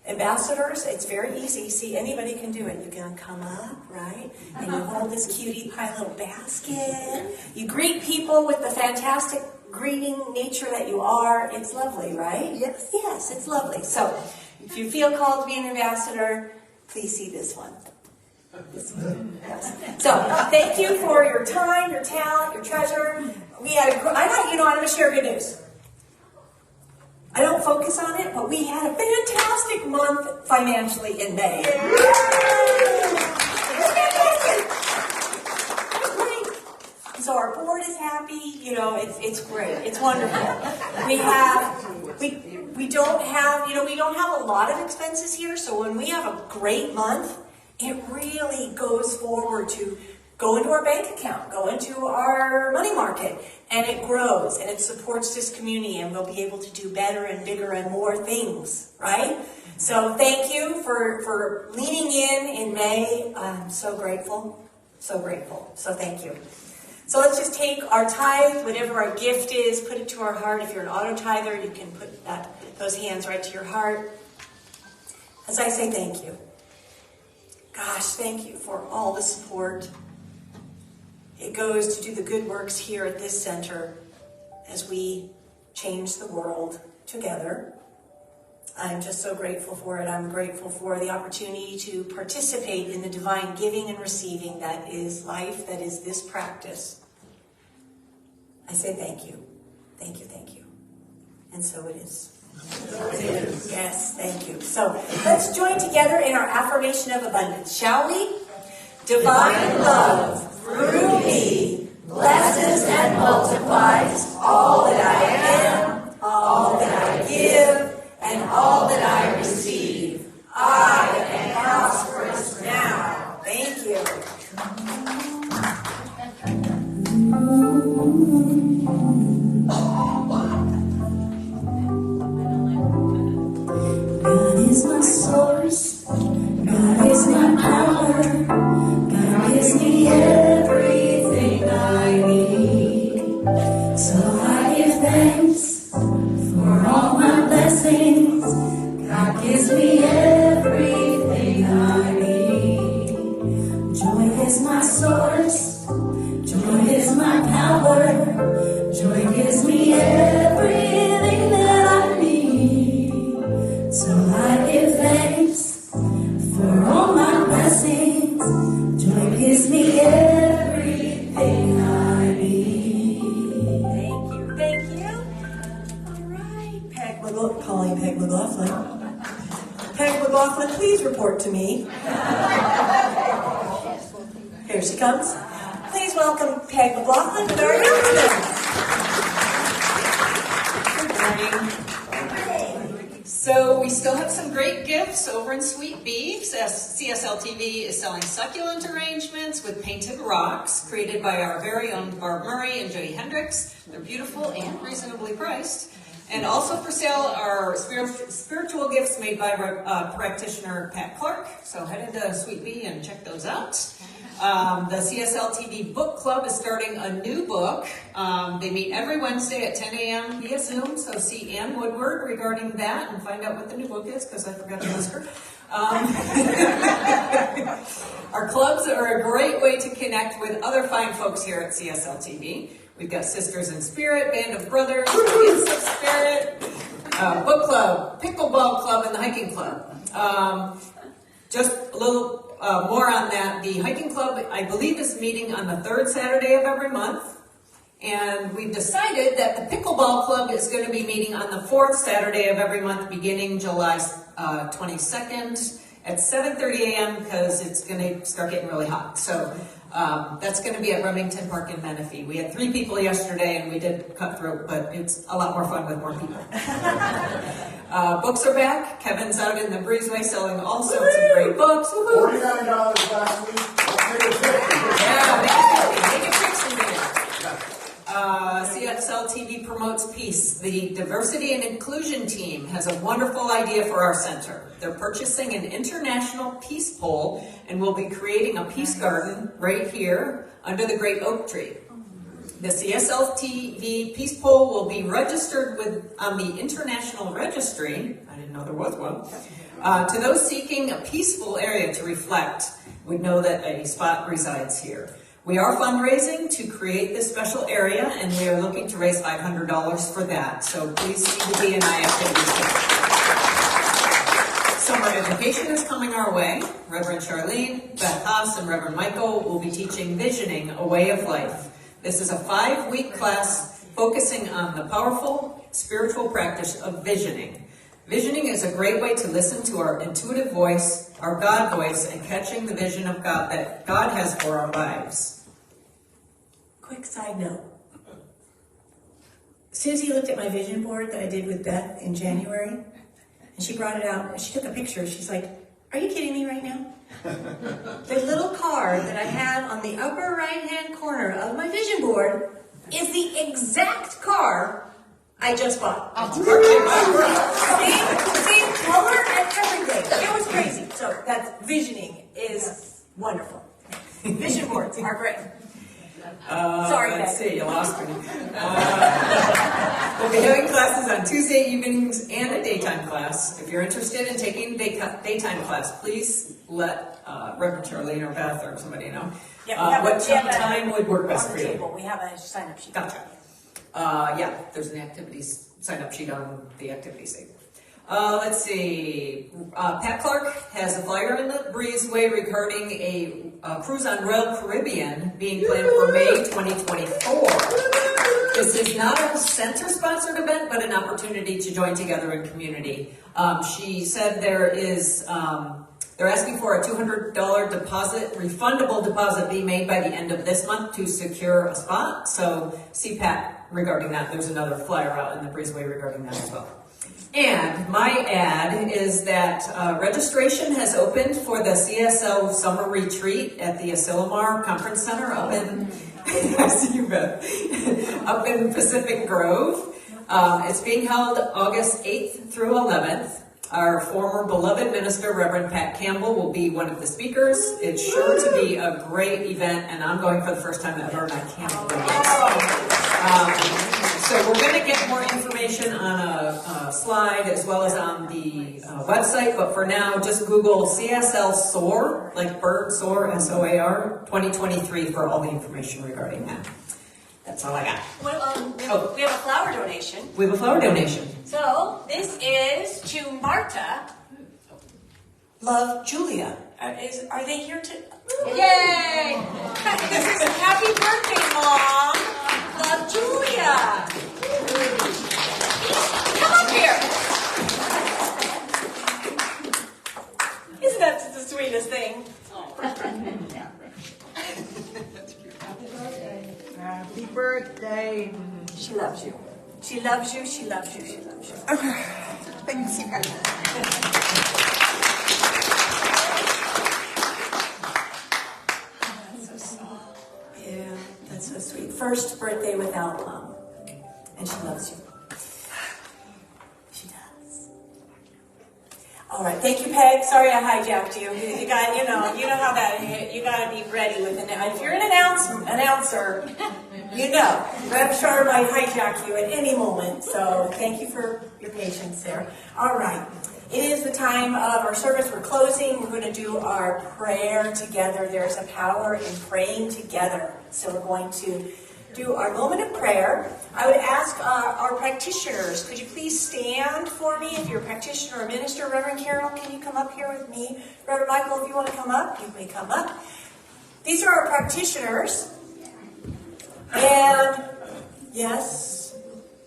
ambassadors, it's very easy. See, anybody can do it. You can come up, right? And you hold this cutie pie little basket. You greet people with the fantastic greeting nature that you are. It's lovely, right? Yes. Yes, it's lovely. So, if you feel called to be an ambassador, please see this one. Yes. So, thank you for your time, your talent, your treasure. I'm going to share good news. I don't focus on it, but we had a fantastic month financially in May. It was fantastic. It was great. So our board is happy. It's great. It's wonderful. We don't have a lot of expenses here. So when we have a great month, it really goes forward to go into our bank account, go into our money market, and it grows and it supports this community, and we'll be able to do better and bigger and more things, right? So thank you for leaning in May. I'm so grateful, so grateful. So thank you. So let's just take our tithe, whatever our gift is, put it to our heart. If you're an auto tither, you can put those hands right to your heart. As I say thank you. Gosh, thank you for all the support. It goes to do the good works here at this center as we change the world together. I'm just so grateful for it. I'm grateful for the opportunity to participate in the divine giving and receiving that is life, that is this practice. I say thank you. Thank you, thank you. And so it is. Yes, thank you. So let's join together in our affirmation of abundance, shall we? Divine love through me blesses and multiplies all that I am, all that I give, and all that I receive. I am prosperous now. Thank you. God is my source. God is my power. God gives me everything I need. So I give thanks for all my blessings. God gives me everything I need. Joy is my source. Joy is my power. Joy gives me everything that I need. So I give thanks for all my blessings. Joy gives me everything I need. Thank you, thank you. All right, calling Peg McLaughlin. Peg McLaughlin, please report to me. Here she comes. Please welcome Peg McLaughlin with our announcement. Good morning. So we still have some great gifts over in Sweet Beefs. CSL TV is selling succulent arrangements with painted rocks created by our very own Barb Murray and Jody Hendricks. They're beautiful and reasonably priced. And also for sale are spiritual gifts made by practitioner Pat Clark. So head into Sweet Bee and check those out. The CSL TV Book Club is starting a new book. They meet every Wednesday at 10 a.m. via Zoom, so see Ann Woodward regarding that and find out what the new book is, because I forgot to ask her. Our clubs are a great way to connect with other fine folks here at CSL TV. We've got Sisters in Spirit, Band of Brothers, Kids of Spirit, Book Club, Pickleball Club, and the Hiking Club. Just a little more on that. The Hiking Club, I believe, is meeting on the third Saturday of every month. And we've decided that the Pickleball Club is going to be meeting on the fourth Saturday of every month, beginning July 22nd at 7:30 a.m. because it's going to start getting really hot. So that's going to be at Remington Park in Menifee. We had 3 people yesterday and we did cutthroat, but it's a lot more fun with more people. Books are back. Kevin's out in the breezeway selling all sorts of great books. $49 last week. Let's make it 50. Yeah, make it 60 minutes. CSL TV promotes peace. The Diversity and Inclusion team has a wonderful idea for our center. They're purchasing an international peace pole and will be creating a peace garden right here under the great oak tree. The CSL TV peace pole will be registered on the International Registry. I didn't know there was one. To those seeking a peaceful area to reflect, would know that a spot resides here. We are fundraising to create this special area, and we are looking to raise $500 for that. So please see the D&I activities here. Summer education is coming our way. Reverend Charlene, Beth Haas, and Reverend Michael will be teaching Visioning, a Way of Life. This is a 5-week class focusing on the powerful spiritual practice of visioning. Visioning is a great way to listen to our intuitive voice, our God voice, and catching the vision of God that God has for our lives. Quick side note. Susie looked at my vision board that I did with Beth in January, and she brought it out, and she took a picture. She's like, "Are you kidding me right now?" The little card that I had on the upper right-hand corner of my vision board is the exact car I just bought. Same color and everything. It was crazy. So that's visioning is wonderful. Vision boards are great. Sorry, Let's Becky. see, you lost me. We'll be having classes on Tuesday evenings and a daytime class. If you're interested in taking a daytime class, please let Reverend Charlene or Beth or somebody know. What time would work best for you? We have a sign-up sheet. Gotcha. Yeah, there's an activities sign-up sheet on the activities table. Let's see. Pat Clark has a flyer in the breezeway regarding a cruise on Royal Caribbean being planned for May 2024. This is not a center-sponsored event, but an opportunity to join together in community. She said they're asking for a $200 deposit, refundable deposit, be made by the end of this month to secure a spot. So see Pat regarding that. There's another flyer out in the breezeway regarding that as well. And my ad is that registration has opened for the CSL Summer Retreat at the Asilomar Conference Center up in, I see you, Beth, up in Pacific Grove. It's being held August 8th through 11th. Our former beloved minister, Reverend Pat Campbell, will be one of the speakers. It's sure to be a great event, and I'm going for the first time ever, and I can't believe it. So we're going to get more information on a slide as well as on the website, but for now, just Google CSL SOAR, like bird SOAR, S-O-A-R, 2023 for all the information regarding that. That's all I got. Well, we have a flower donation. We have a flower donation. So this is to Marta. Love Julia. Are they here to? Yay! This is happy birthday, Mom. Love Julia. Come up here. Isn't that the sweetest thing? Happy birthday. She loves you. She loves you. She loves you. She loves you. Thanks, you guys. Yeah, that's so sweet. First birthday without mom. And she loves you. She does. All right, thank you, Peg. Sorry I hijacked you. You got, you know how that, you got to be ready with if you're an announcer, you know, Rev Shar might hijack you at any moment. So thank you for your patience there. All right. It is the time of our service. We're closing. We're going to do our prayer together. There's a power in praying together. So we're going to do our moment of prayer. I would ask our practitioners, could you please stand for me? If you're a practitioner or minister, Reverend Carol, can you come up here with me? Reverend Michael, if you want to come up, you may come up. These are our practitioners. And yes,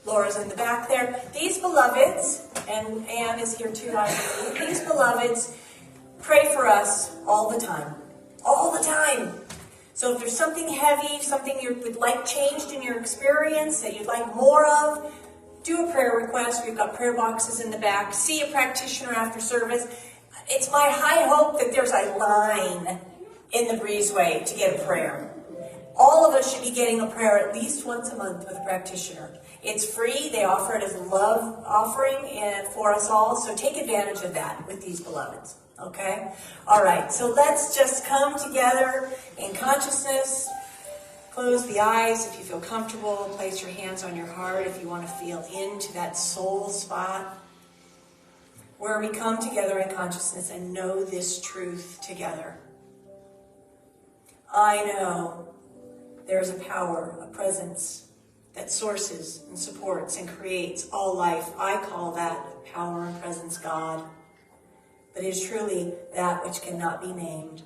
Laura's in the back there. These beloveds, and Anne is here too, I believe. These beloveds pray for us all the time. All the time. So if there's something heavy, something you would like changed in your experience that you'd like more of, do a prayer request. We've got prayer boxes in the back. See a practitioner after service. It's my high hope that there's a line in the breezeway to get a prayer. All of us should be getting a prayer at least once a month with a practitioner. It's free. They offer it as a love offering for us all. So take advantage of that with these beloveds. Okay? All right. So let's just come together in consciousness. Close the eyes if you feel comfortable. Place your hands on your heart if you want to feel into that soul spot where we come together in consciousness and know this truth together. I know there's a power, a presence that sources and supports and creates all life. I call that power and presence God. But it is truly that which cannot be named.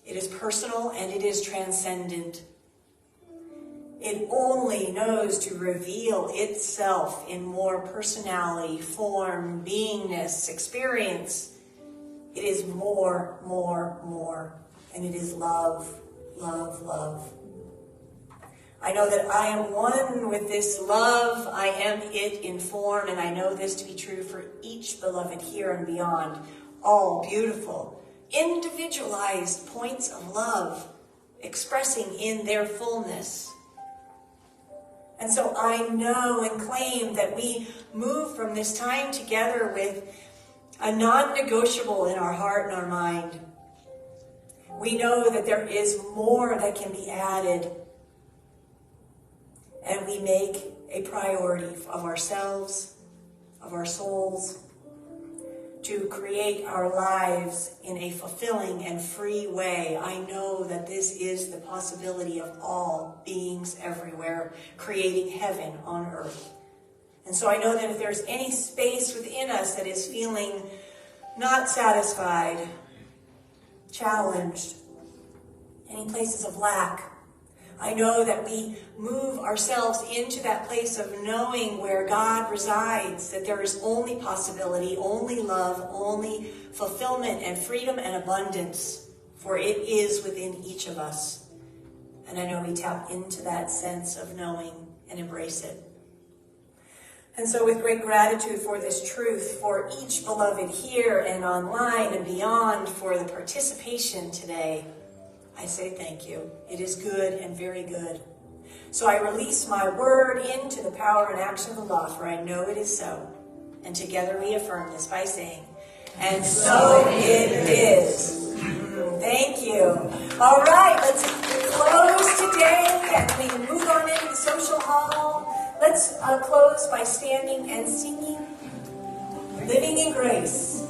It is personal and it is transcendent. It only knows to reveal itself in more personality, form, beingness, experience. It is more. And it is love, love, love. I know that I am one with this love. I am it in form, and I know this to be true for each beloved here and beyond. All beautiful, individualized points of love, expressing in their fullness. And so I know and claim that we move from this time together with a non-negotiable in our heart and our mind. We know that there is more that can be added. And we make a priority of ourselves, of our souls, to create our lives in a fulfilling and free way. I know that this is the possibility of all beings everywhere, creating heaven on earth. And so I know that if there's any space within us that is feeling not satisfied, challenged, any places of lack, I know that we move ourselves into that place of knowing where God resides, that there is only possibility, only love, only fulfillment and freedom and abundance, for it is within each of us. And I know we tap into that sense of knowing and embrace it. And so with great gratitude for this truth, for each beloved here and online and beyond, for the participation today, I say thank you. It is good and very good. So I release my word into the power and action of the law, for I know it is so. And together we affirm this by saying, and so it is. Thank you. All right, let's close today and we move on into the social hall. Let's close by standing and singing Living in Grace.